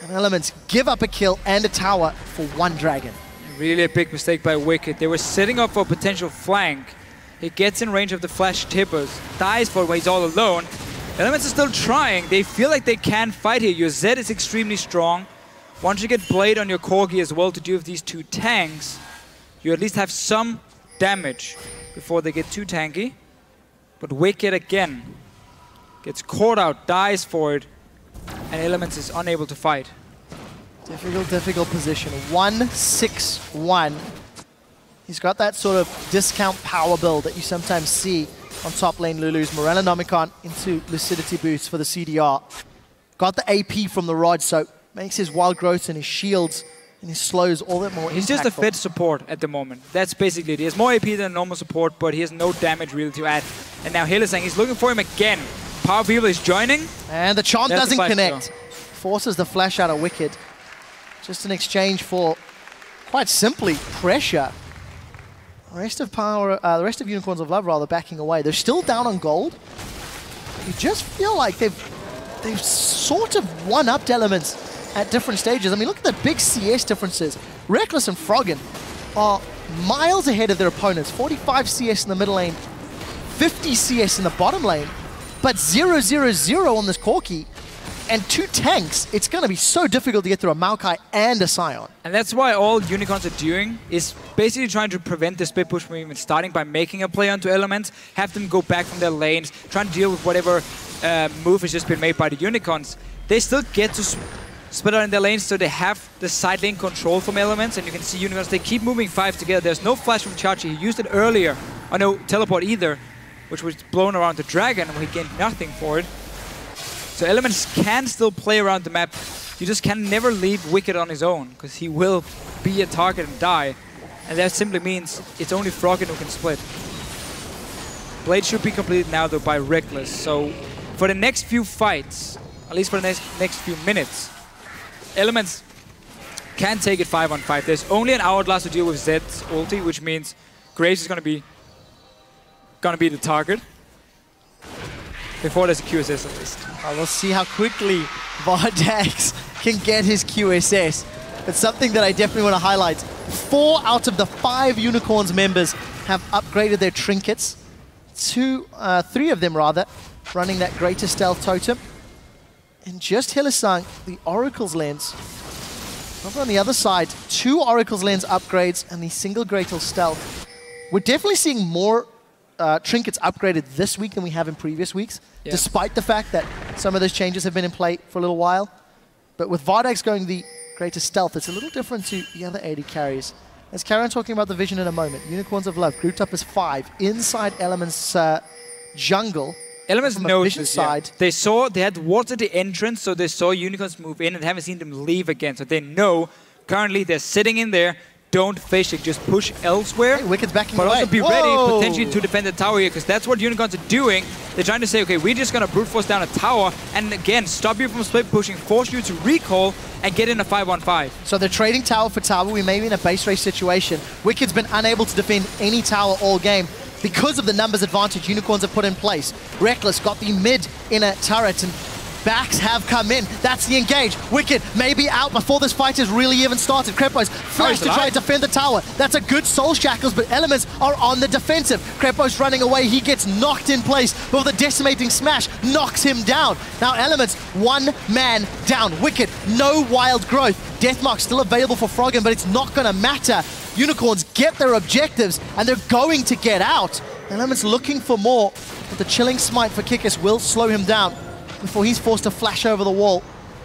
And Elements give up a kill and a tower for one Dragon. Really a big mistake by Wickd. They were setting up for a potential flank. He gets in range of the Flash Tippers, dies for it when he's all alone. Elements are still trying. They feel like they can fight here. Your Zed is extremely strong. Once you get Blade on your Corki as well to deal with these two tanks, you at least have some damage before they get too tanky. But Wickd again gets caught out, dies for it, and Elements is unable to fight. Difficult position. 1-6-1. He's got that sort of discount power build that you sometimes see on top lane Lulu's. Morellonomicon into Lucidity boost for the CDR. Got the AP from the Rod, so makes his wild growths and his shields and his slows all that more He's just a fed support at the moment. That's basically it. He has more AP than normal support, but he has no damage really to add. And now Hylissang, he's looking for him again. PowerOfEvil is joining. And the charm doesn't connect. Forces the flash out of Wickd. Just in exchange for, quite simply, pressure. The rest of Unicorns of Love rather backing away. They're still down on gold. You just feel like they've sort of one-upped Elements at different stages. I mean, look at the big CS differences. Rekkles and Froggen are miles ahead of their opponents. 45 CS in the middle lane, 50 CS in the bottom lane, but 0-0-0 on this Corki. And 2 tanks, it's going to be so difficult to get through a Maokai and a Sion. And that's why all Unicorns are doing is basically trying to prevent the split push from even starting by making a play onto Elements, have them go back from their lanes, trying to deal with whatever move has just been made by the Unicorns. They still get to split out in their lanes, so they have the side lane control from Elements, and you can see Unicorns, they keep moving 5 together. There's no flash from Chachi. He used it earlier. Oh, no teleport either, which was blown around the Dragon, and he gained nothing for it. So Elements can still play around the map. You just can never leave Wickd on his own, because he will be a target and die. And that simply means it's only Froggen who can split. Blade should be completed now, though, by Rekkles. So for the next few fights, at least for the next few minutes, Elements can take it 5-on-5. There's only an hourglass to deal with Zed's ulti, which means Graves is gonna be the target. Before there's a QSS at least. We'll see how quickly Vardags can get his QSS. But something that I definitely want to highlight. 4 out of the 5 Unicorns members have upgraded their trinkets. 3 of them rather, running that greater stealth totem. And just Hylissang, the Oracle's lens. Over on the other side, 2 Oracle's lens upgrades and the single greater stealth. We're definitely seeing more trinkets upgraded this week than we have in previous weeks, despite the fact that some of those changes have been in play for a little while. But with Vardags going the greater stealth, it's a little different to the other AD carries. Let's carry on talking about the vision in a moment. Unicorns of Love grouped up as 5 inside Elements jungle. Elements knows this, side. They had wards at the entrance, so they saw Unicorns move in and haven't seen them leave again. So they know currently they're sitting in there. Don't fish it, just push elsewhere. Hey, Wicked's backing but away. Also be ready potentially to defend the tower here, because that's what Unicorns are doing. They're trying to say, okay, we're just going to brute force down a tower and again stop you from split pushing, force you to recall and get in a 5-on-5. So they're trading tower for tower. We may be in a base race situation. Wicked's been unable to defend any tower all game because of the numbers advantage Unicorns have put in place. Rekkles got the mid inner turret, and backs have come in. That's the engage. Wickd maybe out before this fight has really even started. Krepo's flashed to try and defend the tower. That's a good soul shackles, but Elements are on the defensive. Krepo's running away. He gets knocked in place, but with a decimating smash, knocks him down. Now Elements, one man down. Wickd, no wild growth. Deathmark still available for Froggen, but it's not going to matter. Unicorns get their objectives, and they're going to get out. Elements looking for more, but the chilling smite for Kikis will slow him down before he's forced to flash over the wall.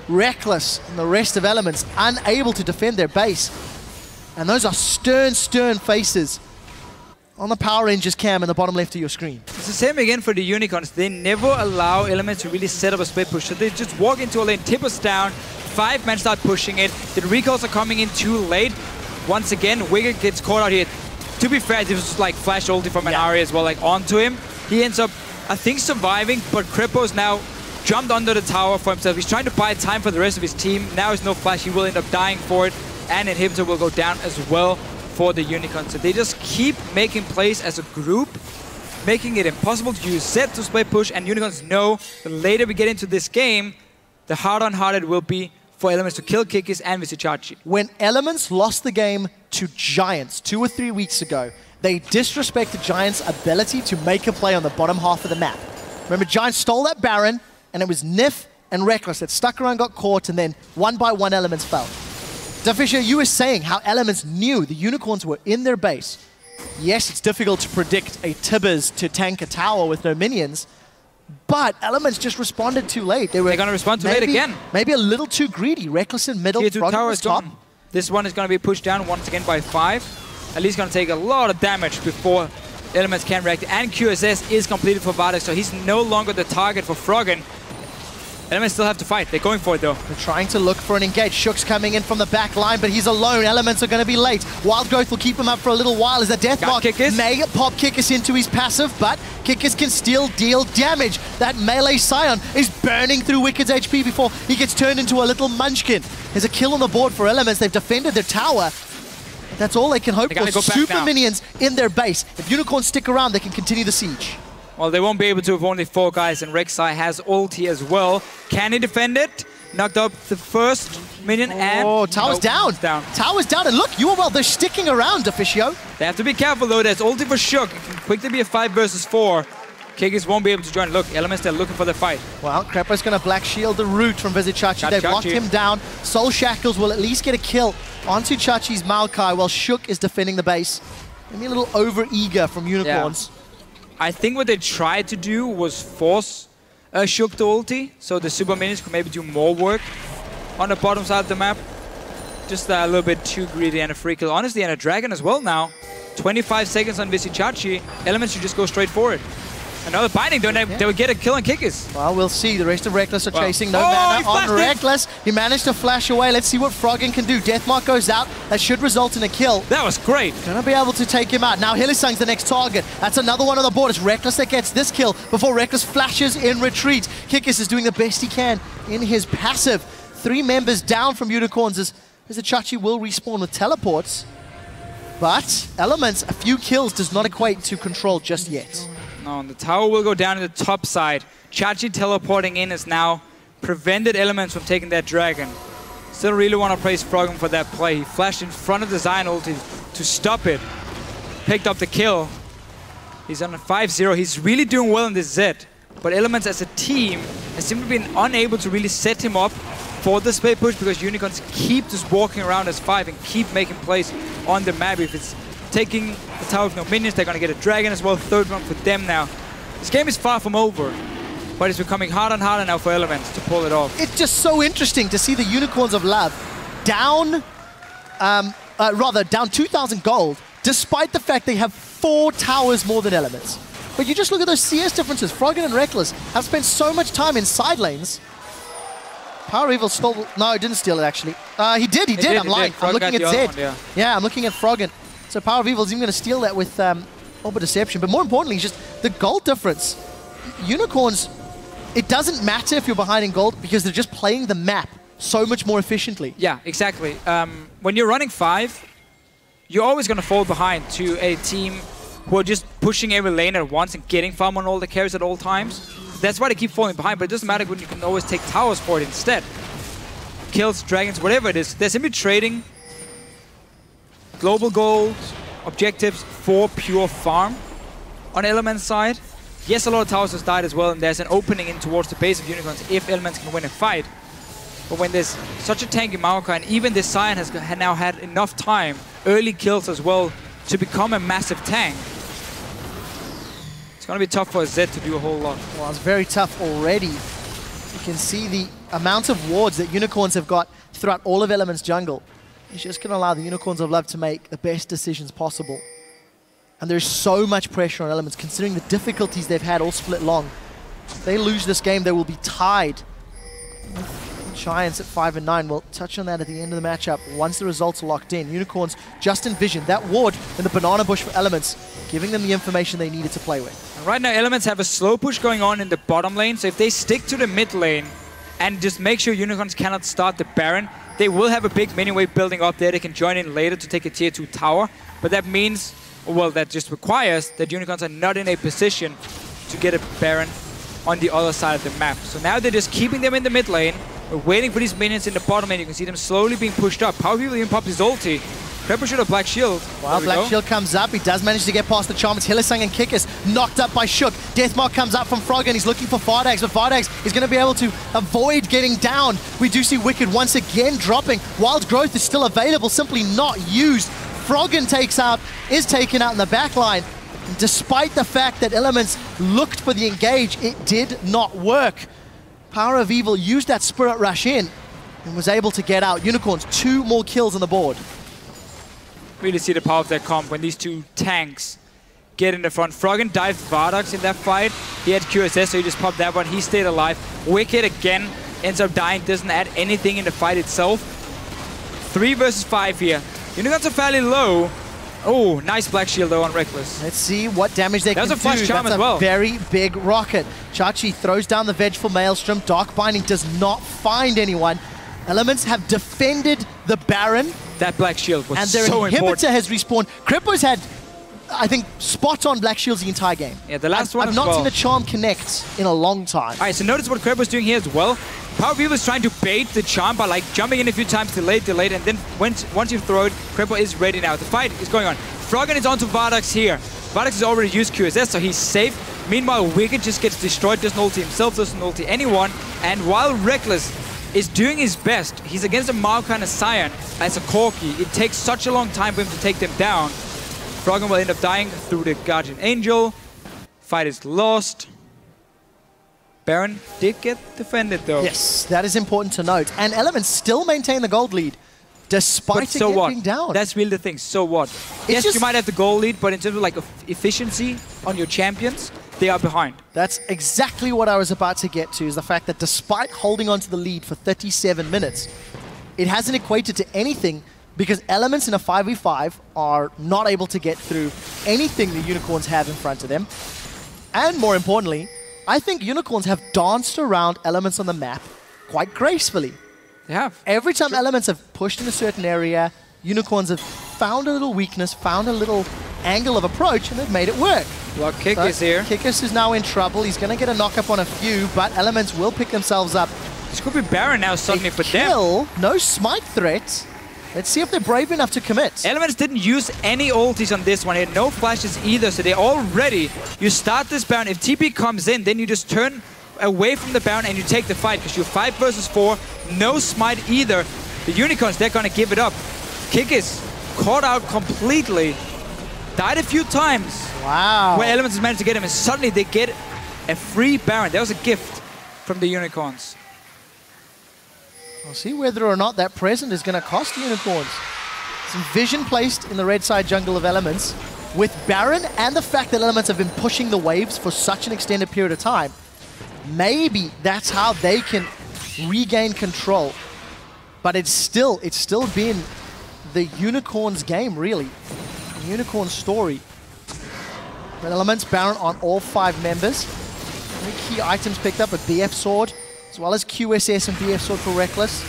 Rekkles and the rest of Elements unable to defend their base. And those are stern faces on the Power Rangers cam in the bottom left of your screen. It's the same again for the Unicorns. They never allow Elements to really set up a split push. So they just walk into a lane, tip us down, 5 men start pushing it. The recalls are coming in too late. Once again, Wickd gets caught out here. To be fair, this was like flash ulti from an Ahri as well, like onto him. He ends up, I think, surviving, but Krepo's now jumped under the tower for himself. He's trying to buy time for the rest of his team. Now there's no flash. He will end up dying for it, and Inhibitor will go down as well for the Unicorns. So they just keep making plays as a group, making it impossible to use Z to split push, and Unicorns know the later we get into this game, the harder and harder it will be for Elements to kill Kikis and Vizicsacsi. When Elements lost the game to Giants 2 or 3 weeks ago, they disrespected Giants' ability to make a play on the bottom half of the map. Remember, Giants stole that Baron, and it was Nif and Rekkles that stuck around, got caught, and then one by one Elements fell. Deficio, you were saying how Elements knew the Unicorns were in their base. Yes, it's difficult to predict a Tibbers to tank a tower with no minions, but Elements just responded too late. They're going to respond too late again. Maybe a little too greedy. Rekkles in middle, Froggen was top. This one is going to be pushed down once again by 5. At least going to take a lot of damage before Elements can react. And QSS is completed for Vardags, so he's no longer the target for Froggen. Elements still have to fight. They're going for it, though. They're trying to look for an engage. Shook's coming in from the back line, but he's alone. Elements are going to be late. Wild Growth will keep him up for a little while as the Deathmark may pop Kikis into his passive, but Kikis can still deal damage. That melee Sion is burning through Wicked's HP before he gets turned into a little munchkin. There's a kill on the board for Elements. They've defended their tower. That's all they can hope for. Super minions in their base. If Unicorns stick around, they can continue the siege. Well, they won't be able to with only 4 guys, and Rek'Sai has ulti as well. Can he defend it? Knocked up the first minion, and... Oh, tower's down. Tower's down, and look, UOL, they're sticking around, Deficio. They have to be careful, though. There's ulti for Shook. It can quickly be a 5 versus 4. Kikis won't be able to join. Look, Elements, they're looking for the fight. Well, Krepo's going to black shield the root from Vizicsacsi. They've locked him down. Soul Shackles will at least get a kill onto Chachi's Maokai while Shook is defending the base. Maybe a little over-eager from Unicorns. Yeah. I think what they tried to do was force Shook to ulti, so the super minions could maybe do more work on the bottom side of the map. Just a little bit too greedy and a free kill. Honestly, and a dragon as well now. 25 seconds on Vizicsacsi. Elements should just go straight for it. Another binding, they would get a kill on Kikis. Well, we'll see. The rest of Rekkles are chasing. No mana on Rekkles. He managed to flash away. Let's see what Froggen can do. Deathmark goes out. That should result in a kill. That was great. Gonna be able to take him out. Now Hylissang's the next target. That's another one on the board. It's Rekkles that gets this kill before Rekkles flashes in retreat. Kikis is doing the best he can in his passive. 3 members down from Unicorns as Vizicsacsi will respawn with teleports. But Elements, a few kills does not equate to control just yet. No, and the tower will go down to the top side. Chachi teleporting in has now prevented Elements from taking that dragon. Still really want to praise Froggen for that play. He flashed in front of the Sion ulti to stop it. Picked up the kill. He's on a 5-0. He's really doing well in this Z. But Elements as a team has simply been unable to really set him up for the split push because Unicorns keep just walking around as 5 and keep making plays on the map. If it's taking the tower with no minions, they're going to get a dragon as well. 3rd one for them now. This game is far from over, but it's becoming harder and harder now for Elements to pull it off. It's just so interesting to see the Unicorns of Love down, down 2,000 gold, despite the fact they have 4 towers more than Elements. But you just look at those CS differences. Froggen and Rekkles have spent so much time in side lanes. PowerOfEvil stole... No, he didn't steal it, actually. He did. I'm lying. I'm looking at Zed. Yeah, I'm looking at Froggen. So PowerOfEvil is even going to steal that with Orb of Deception. But more importantly, just the gold difference. Unicorns, it doesn't matter if you're behind in gold because they're just playing the map so much more efficiently. Yeah, exactly. When you're running 5, you're always going to fall behind to a team who are just pushing every lane at once and getting farm on all the carries at all times. That's why they keep falling behind, but it doesn't matter when you can always take towers for it instead. Kills, dragons, whatever it is. They're simply trading global goals, objectives for pure farm on Element's side. Yes, a lot of towers has died as well, and there's an opening in towards the base of Unicorns if Elements can win a fight. But when there's such a tanky Maokai, and even this Sion has now had enough time, early kills as well, to become a massive tank, it's going to be tough for Zed to do a whole lot. Well, it's very tough already. You can see the amount of wards that Unicorns have got throughout all of Element's jungle. It's just going to allow the Unicorns of Love to make the best decisions possible. And there's so much pressure on Elements, considering the difficulties they've had all split long. If they lose this game, they will be tied. Giants at 5 and 9. We'll touch on that at the end of the matchup once the results are locked in. Unicorns just envisioned that ward in the banana bush for Elements, giving them the information they needed to play with. And right now, Elements have a slow push going on in the bottom lane, so if they stick to the mid lane and just make sure Unicorns cannot start the Baron, they will have a big mini wave building up there. They can join in later to take a tier 2 tower, but that means, well, that just requires that Unicorns are not in a position to get a Baron on the other side of the map. So now they're just keeping them in the mid lane. We're waiting for these minions in the bottom lane. You can see them slowly being pushed up. PowerOfEvil even popped his ulti. Krepo should have Black Shield. Well, Black Shield comes up. He does manage to get past the charm. It's Hylissang and Kikis knocked up by Shook. Deathmark comes up from Froggen. He's looking for Vardags, but Vardags is going to be able to avoid getting down. We do see Wickd once again dropping. Wild Growth is still available, simply not used. Froggen is taken out in the back line. And despite the fact that Elements looked for the engage, it did not work. PowerOfEvil used that Spirit Rush in and was able to get out. Unicorns, 2 more kills on the board. Really see the power of that comp when these two tanks get in the front. Froggen dived Vardags in that fight. He had QSS, so he just popped that one. He stayed alive. Wickd again ends up dying, doesn't add anything in the fight itself. 3 versus 5 here. Unicorns are fairly low. Oh, nice Black Shield though on Rekkles. Let's see what damage they can do. That was a flash charm as well. Very big rocket. Chachi throws down the Vengeful Maelstrom. Dark Binding does not find anyone. Elements have defended the Baron. That Black Shield was so important. And their inhibitor has respawned. Krepo's had, I think, spot-on Black Shields the entire game. Yeah, the last one I've not seen a charm connect in a long time. All right, so notice what Krepo's doing here as well. PowerOfEvil is trying to bait the charm by like jumping in a few times, delayed, and then once you throw it, Krepo is ready now. The fight is going on. Froggen is onto Vardags here. Vardags has already used QSS, so he's safe. Meanwhile, Wickd just gets destroyed, doesn't ulti himself, doesn't ulti anyone. And while Rekkles is doing his best, he's against a Maokai and a Sion as a Corki. It takes such a long time for him to take them down. Froggen will end up dying through the Guardian Angel. Fight is lost. Baron did get defended though. Yes, that is important to note. And Elements still maintain the gold lead, despite it getting down. That's really the thing, so what? Yes, you might have the gold lead, but in terms of like efficiency on your champions, they are behind. That's exactly what I was about to get to, is the fact that despite holding on to the lead for 37 minutes, it hasn't equated to anything because Elements in a 5v5 are not able to get through anything the Unicorns have in front of them. And more importantly, I think Unicorns have danced around Elements on the map quite gracefully. They have. Every time Elements have pushed in a certain area, Unicorns have found a little weakness, found a little angle of approach, and they've made it work. Well, Kikis here. Kikis is now in trouble. He's going to get a knock-up on a few, but Elements will pick themselves up. This could be Baron now suddenly for them. No smite threat. Let's see if they're brave enough to commit. Elements didn't use any ultis on this one. He had no flashes either, so they're all ready. You start this Baron. If TP comes in, then you just turn away from the Baron and you take the fight, because you're 5 versus 4. No smite either. The Unicorns, they're going to give it up. Kikis caught out completely. Died a few times. Wow. Where Elements has managed to get him, and suddenly they get a free Baron. That was a gift from the Unicorns. We'll see whether or not that present is going to cost Unicorns. Some vision placed in the red side jungle of Elements. With Baron and the fact that Elements have been pushing the waves for such an extended period of time, maybe that's how they can regain control. But it's still been the Unicorns game, really. The Unicorn story. Red Elements, Baron on all 5 members. Very key items picked up, a BF Sword, as well as QSS and BF Sword for Rekkles.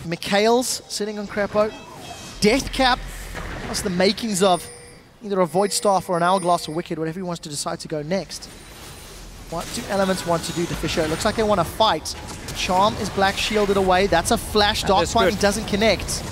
Mikhail's sitting on Krepo. Death Cap, plus the makings of either a Void Staff or an Hourglass or Wickd, whatever he wants to decide to go next. What do Elements want to do, Deficio? It looks like they want to fight. Charm is black shielded away. That's a flash. Dark Fighting doesn't connect.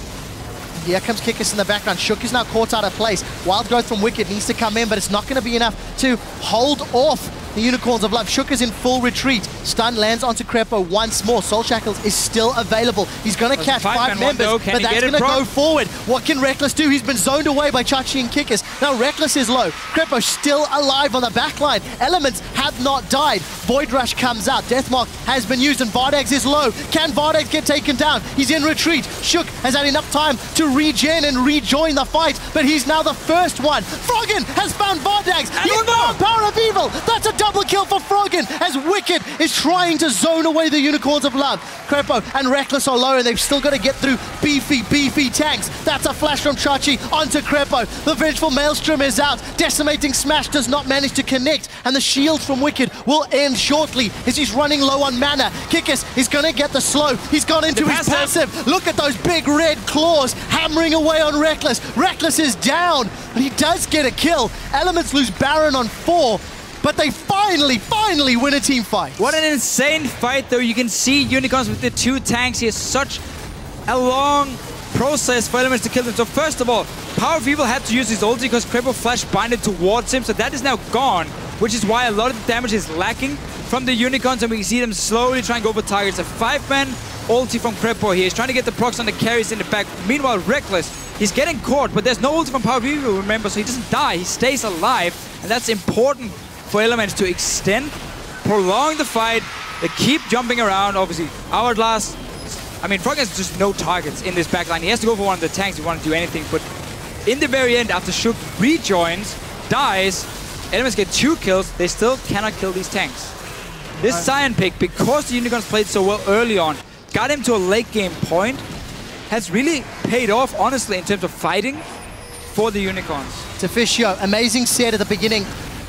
Here comes Kikis in the background. Shook is now caught out of place. Wild Growth from Wickd needs to come in, but it's not going to be enough to hold off the Unicorns of Love. Shook is in full retreat. Stun lands onto Krepo once more. Soul Shackles is still available. He's going to catch 5 members, but that's going to go forward. What can Rekkles do? He's been zoned away by Chachi and Kikis. Now Rekkles is low. Krepo still alive on the backline. Elements have not died. Void Rush comes out. Deathmark has been used and Vardags is low. Can Vardags get taken down? He's in retreat. Shook has had enough time to regen and rejoin the fight, but he's now the first one. Froggen has found Vardags. He's found PowerOfEvil. That's a double kill for Froggen as Wickd is trying to zone away the Unicorns of Love. Krepo and Rekkles are low and they've still got to get through beefy tanks. That's a flash from Chachi onto Krepo. The Vengeful Maelstrom is out. Decimating Smash does not manage to connect and the shields from Wickd will end shortly as he's running low on mana. Kikis is going to get the slow. He's gone into his passive. Look at those big red claws hammering away on Rekkles. Rekkles is down, but he does get a kill. Elements lose Baron on 4, but they finally win a team fight. What an insane fight, though. You can see Unicorns with the 2 tanks. He has such a long process for Elements to kill them. So first of all, PowerOfEvil had to use his ulti because Krepo flash binded towards him, so that is now gone, which is why a lot of the damage is lacking from the Unicorns, and we can see them slowly trying to go for targets. A 5-man ulti from Krepo here. He's trying to get the procs on the carries in the back. Meanwhile, Rekkles, he's getting caught, but there's no ulti from PowerOfEvil, remember, so he doesn't die. He stays alive, and that's important for Elements to extend, prolong the fight. They keep jumping around, obviously. Hourglass, I mean, Froggen has just no targets in this backline. He has to go for one of the tanks if he wants to do anything, but in the very end, after Shook rejoins, dies, Elements get 2 kills, they still cannot kill these tanks. This Sion pick, because the Unicorns played so well early on, got him to a late game point, has really paid off, honestly, in terms of fighting for the Unicorns. Deficio, amazing set at the beginning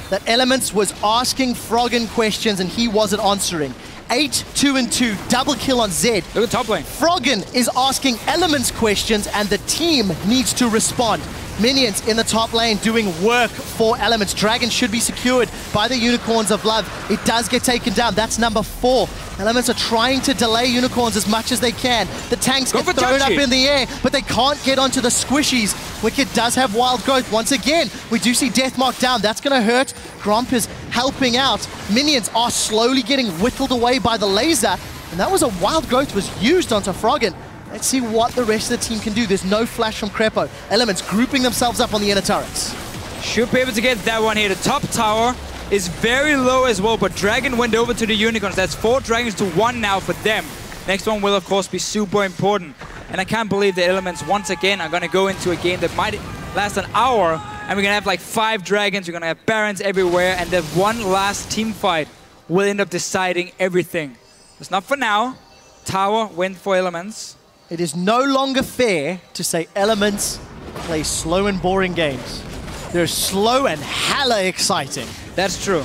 that Elements was asking Froggen questions and he wasn't answering. 8, 2, and 2, double kill on Zed. Look at top lane. Froggen is asking Elements questions and the team needs to respond. Minions in the top lane doing work for Elements. Dragon should be secured by the Unicorns of Love. It does get taken down. That's number 4. Elements are trying to delay Unicorns as much as they can. The tanks get thrown up in the air, but they can't get onto the squishies. Wickd does have Wild Growth. Once again, we do see Deathmark down. That's going to hurt. Gromp is helping out. Minions are slowly getting whittled away by the laser, and that was a Wild Growth was used onto Froggen. Let's see what the rest of the team can do. There's no flash from Krepo. Elements grouping themselves up on the inner turrets. Should be able to get that one here. The top tower is very low as well, but Dragon went over to the Unicorns. That's 4 Dragons to 1 now for them. Next one will, of course, be super important. And I can't believe the Elements, once again, are going to go into a game that might last an hour, and we're going to have like 5 Dragons, we're going to have Barons everywhere, and that one last team fight will end up deciding everything. It's not for now. Tower win for Elements. It is no longer fair to say Elements play slow and boring games. They're slow and hella exciting. That's true.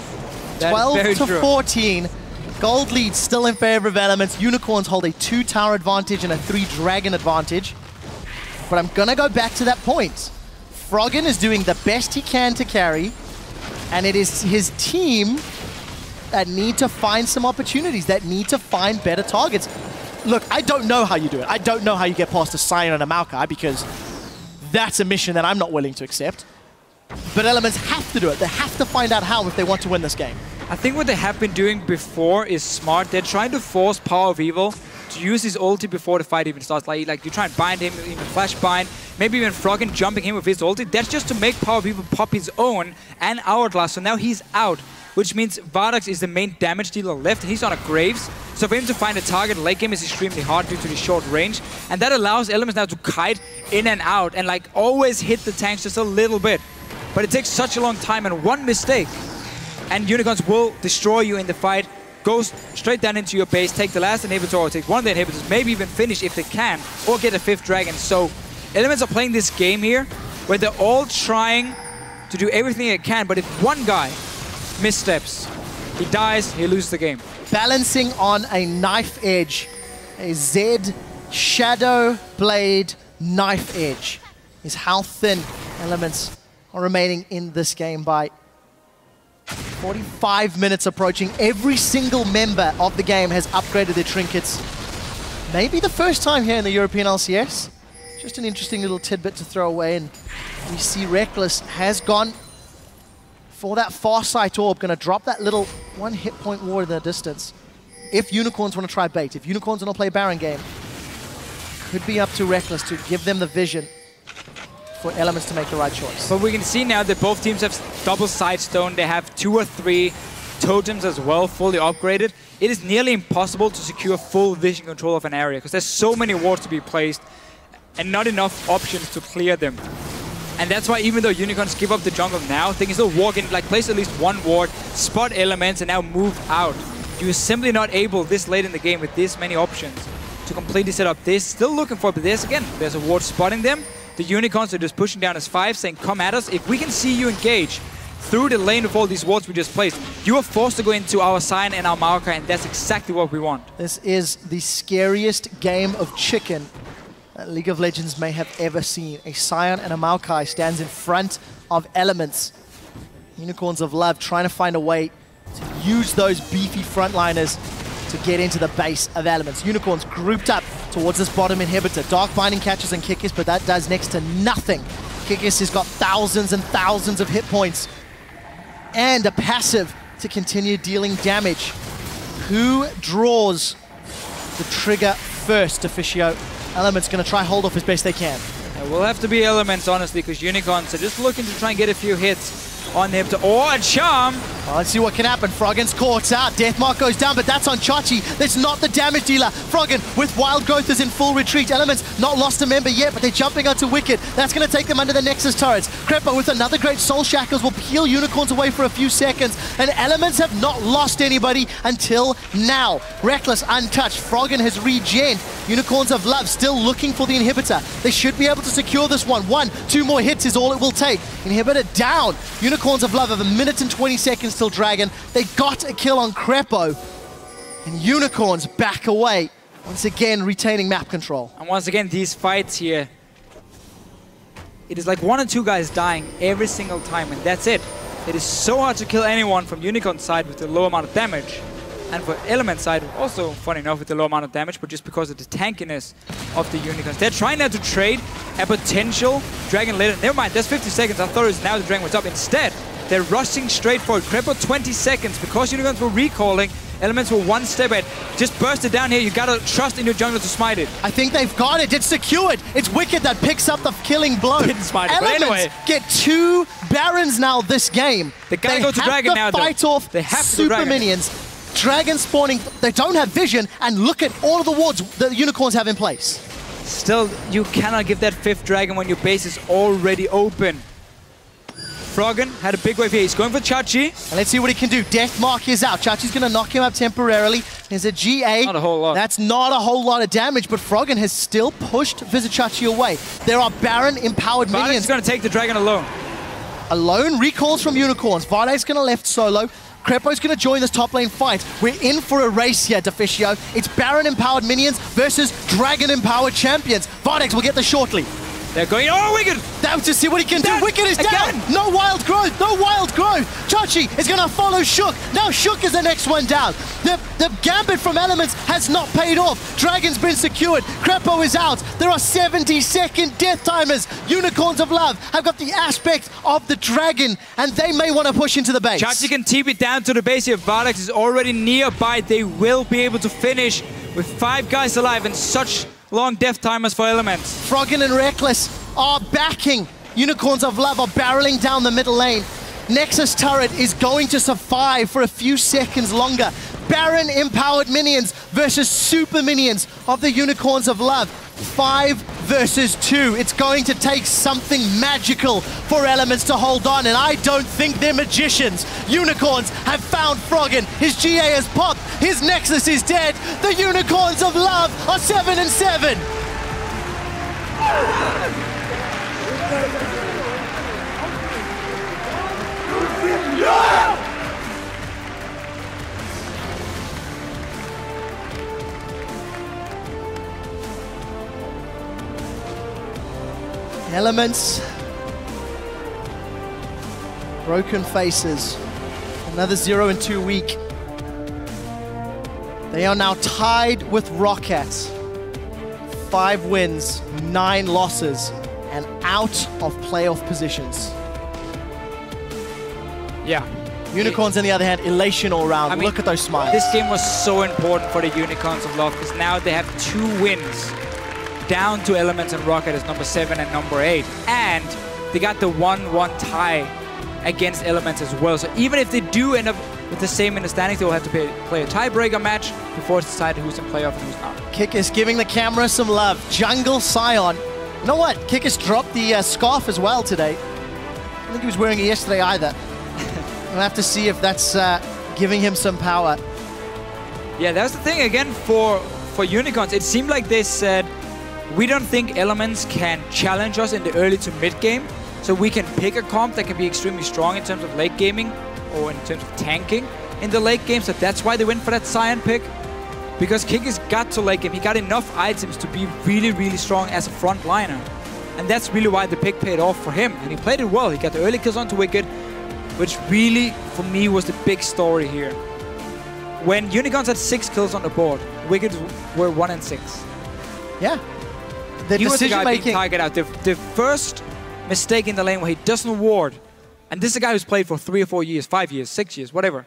That 12 to 14. Gold lead still in favor of Elements. Unicorns hold a 2 tower advantage and a 3 dragon advantage. But I'm going to go back to that point. Froggen is doing the best he can to carry, and it is his team that need to find some opportunities, that need to find better targets. Look, I don't know how you do it. I don't know how you get past a Sion and a Maokai, because that's a mission that I'm not willing to accept. But Elements have to do it. They have to find out how if they want to win this game. I think what they have been doing before is smart. They're trying to force PowerOfEvil to use his ulti before the fight even starts. Like you try and bind him, even flash bind, maybe even Froggen jumping him with his ulti. That's just to make PowerOfEvil pop his own and Hourglass. So now he's out, which means Vardags is the main damage dealer left. He's on a Graves. So for him to find a target late game is extremely hard due to the short range. And that allows Elements now to kite in and out and like always hit the tanks just a little bit. But it takes such a long time, and one mistake and Unicorns will destroy you in the fight. Go straight down into your base, take the last inhibitor, or take one of the inhibitors, maybe even finish if they can, or get a 5th dragon. So Elements are playing this game here where they're all trying to do everything they can, but if one guy missteps, he dies, he loses the game. Balancing on a knife edge, a Zed Shadow Blade knife edge is how thin Elements are remaining in this game by 45 minutes approaching. Every single member of the game has upgraded their trinkets. Maybe the first time here in the European LCS. Just an interesting little tidbit to throw away. And we see Rekkles has gone for that far sight orb. Going to drop that little 1 hit point ward in the distance. If Unicorns want to try bait, if Unicorns want to play Baron game, could be up to Rekkles to give them the vision for Elements to make the right choice. But we can see now that both teams have double Sightstone. They have 2 or 3 totems as well, fully upgraded. It is nearly impossible to secure full vision control of an area because there's so many wards to be placed and not enough options to clear them. And that's why even though Unicorns give up the jungle now, they can still walk in, like place at least 1 ward, spot Elements, and now move out. You're simply not able this late in the game with this many options to completely set up this. Still looking for it, but there's a ward spotting them. The Unicorns are just pushing down as 5, saying, come at us. If we can see you engage through the lane of all these wards we just placed, you are forced to go into our Sion and our Maokai, and that's exactly what we want. This is the scariest game of chicken that League of Legends may have ever seen. A Sion and a Maokai stands in front of Elements. Unicorns of Love trying to find a way to use those beefy frontliners to get into the base of Elements. Unicorns grouped up towards this bottom inhibitor. Dark Binding catches on Kikis, but that does next to nothing. Kikis has got thousands and thousands of hit points and a passive to continue dealing damage. Who draws the trigger first, Deficio? Elements going to try hold off as best they can. It will have to be Elements, honestly, because Unicorns are just looking to try and get a few hits on him to a charm. Well, let's see what can happen. Froggen's caught out. Deathmark goes down, but that's on Chachi. That's not the damage dealer. Froggen with Wild Growth is in full retreat. Elements not lost a member yet, but they're jumping onto Wickd. That's going to take them under the Nexus turrets. Krepo with another great Soul Shackles will peel Unicorns away for a few seconds, and Elements have not lost anybody until now. Rekkles untouched. Froggen has regened. Unicorns of Love still looking for the inhibitor. They should be able to secure this one. 1, 2 more hits is all it will take. Inhibitor down. Unicorns of Love have 1 minute and 20 seconds till Dragon. They got a kill on Krepo. And Unicorns back away. Once again, retaining map control. And once again, these fights here, it is like 1 or 2 guys dying every single time, and that's it. It is so hard to kill anyone from Unicorn's side with the low amount of damage. And for Element side, also funny enough with the low amount of damage, but just because of the tankiness of the Unicorns. They're trying now to trade a potential Dragon later. Never mind, there's 50 seconds. I thought it was now the Dragon was up. Instead, they're rushing straight forward. Krepo 20 seconds because Unicorns were recalling. Elements were 1 step ahead. Just burst it down here. You gotta trust in your jungler to smite it. I think they've got it. It's secured. It's Wickd that picks up the killing blow. Didn't smite it, but anyway. Get 2 Barons now this game. They gotta go to Dragon now, though. Fight off they have super minions. Dragon spawning. They don't have vision, and look at all of the wards the Unicorns have in place. Still, you cannot give that 5th Dragon when your base is already open. Froggen had a big wave here. He's going for Chachi. And let's see what he can do. Deathmark is out. Chachi's going to knock him up temporarily. There's a GA. Not a whole lot. That's not a whole lot of damage, but Froggen has still pushed Vizicsacsi away. There are Baron-empowered minions. Vardags is going to take the Dragon alone. Alone? Recalls from Unicorns. Vardags going to left solo. Krepo's going to join this top lane fight. We're in for a race here, Deficio. It's Baron-empowered minions versus Dragon-empowered champions. Vardags will get this shortly. They're going, oh, Wickd! Now to see what he can do. Wickd is down. No wild growth. No wild growth. Chachi is going to follow Shook. Now Shook is the next one down. The gambit from Elements has not paid off. Dragon's been secured. Krepo is out. There are 70-second death timers. Unicorns of Love have got the aspect of the Dragon, and they may want to push into the base. Chachi can TP it down to the base here. Vardags is already nearby. They will be able to finish with 5 guys alive and such long death timers for Elements. Froggen and Rekkles are backing. Unicorns of Love are barreling down the middle lane. Nexus turret is going to survive for a few seconds longer. Baron-empowered minions versus super minions of the Unicorns of Love. 5 versus 2. It's going to take something magical for Elements to hold on, and I don't think they're magicians. Unicorns have found Froggen. His GA has popped. His Nexus is dead. The Unicorns of Love are 7-7. Elements, broken faces, and Another 0 in 2 week. They are now tied with Rocket. 5 wins, 9 losses, and out of playoff positions. Yeah. Unicorns, on the other hand, elation all around. I mean, look at those smiles. This game was so important for the Unicorns of Love because now they have 2 wins down to Elements and Rocket as number 7 and number 8. And they got the 1-1 tie against Elements as well. So even if they do end up with the same in the standings, they will have to play a tiebreaker match before it's decided who's in playoff and who's not. Kikis giving the camera some love. Jungle Sion. You know what? Kikis dropped the scarf as well today. I don't think he was wearing it yesterday either. We'll have to see if that's giving him some power. Yeah, that's the thing again for Unicorns. It seemed like they said, we don't think Elements can challenge us in the early to mid game, so we can pick a comp that can be extremely strong in terms of late gaming or in terms of tanking in the late game. So that's why they went for that Sion pick. Because Kikis got to late game, he got enough items to be really, really strong as a front liner. And that's really why the pick paid off for him. And he played it well. He got the early kills onto Wickd, which really, for me, was the big story here. When Unicorns had 6 kills on the board, Wicked were 1 and 6. Yeah. The he was the guy being decision-making... targeted out. The first mistake in the lane where he doesn't ward, and this is a guy who's played for 3 or 4 years, 5 years, 6 years, whatever.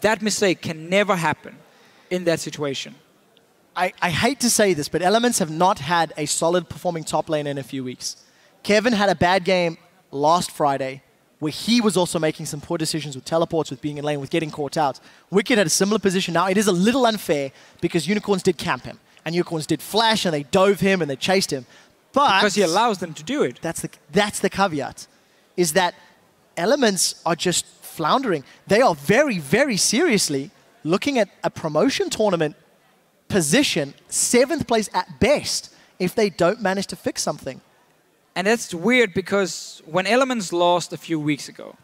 That mistake can never happen in that situation. I hate to say this, but Elements have not had a solid performing top lane in a few weeks. Kevin had a bad game last Friday, where he was also making some poor decisions with teleports, with being in lane, with getting caught out. Wicked had a similar position. Now, it is a little unfair because Unicorns did camp him, and Unicorns did flash, and they dove him, and they chased him. But because he allows them to do it. That's the caveat, is that Elements are just floundering. They are very, very seriously looking at a promotion tournament position, 7th place at best, if they don't manage to fix something. And that's weird because when Elements lost a few weeks ago,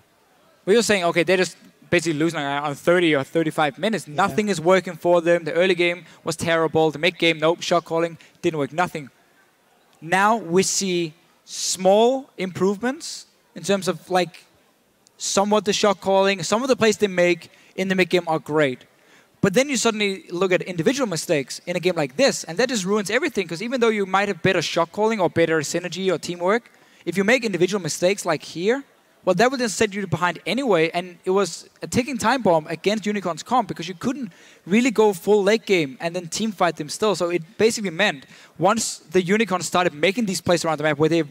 we were saying, okay, they're just basically losing on 30 or 35 minutes. Yeah. Nothing is working for them. The early game was terrible. The mid game, nope, shot calling didn't work, nothing. Now we see small improvements in terms of like somewhat the shot calling. Some of the plays they make in the mid game are great. But then you suddenly look at individual mistakes in a game like this, and that just ruins everything, because even though you might have better shot calling or better synergy or teamwork, if you make individual mistakes like here, well, that would then set you behind anyway, and it was a ticking time bomb against Unicorn's comp, because you couldn't really go full late game and then team fight them still. So it basically meant once the Unicorns started making these plays around the map where they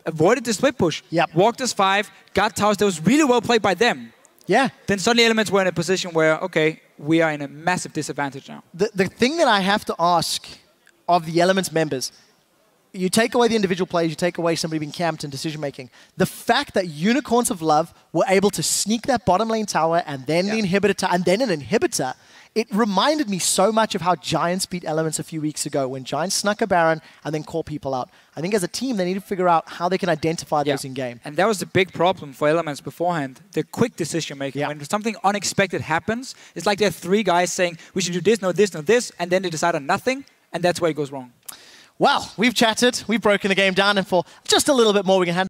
avoided the split push, walked as 5, got towers, that was really well played by them. Yeah. Then suddenly Elements were in a position where, okay, we are in a massive disadvantage now. The thing that I have to ask of the Elements members, you take away the individual players, you take away somebody being camped in decision-making. The fact that Unicorns of Love were able to sneak that bottom lane tower and then the inhibitor, and then an inhibitor, it reminded me so much of how Giants beat Elements a few weeks ago when Giants snuck a Baron and then caught people out. I think as a team, they need to figure out how they can identify those in-game. And that was the big problem for Elements beforehand, the quick decision-making. When something unexpected happens, it's like there are 3 guys saying, we should do this, no this, no this, and then they decide on nothing, and that's where it goes wrong. Well, we've chatted, we've broken the game down, and for just a little bit more, we can hand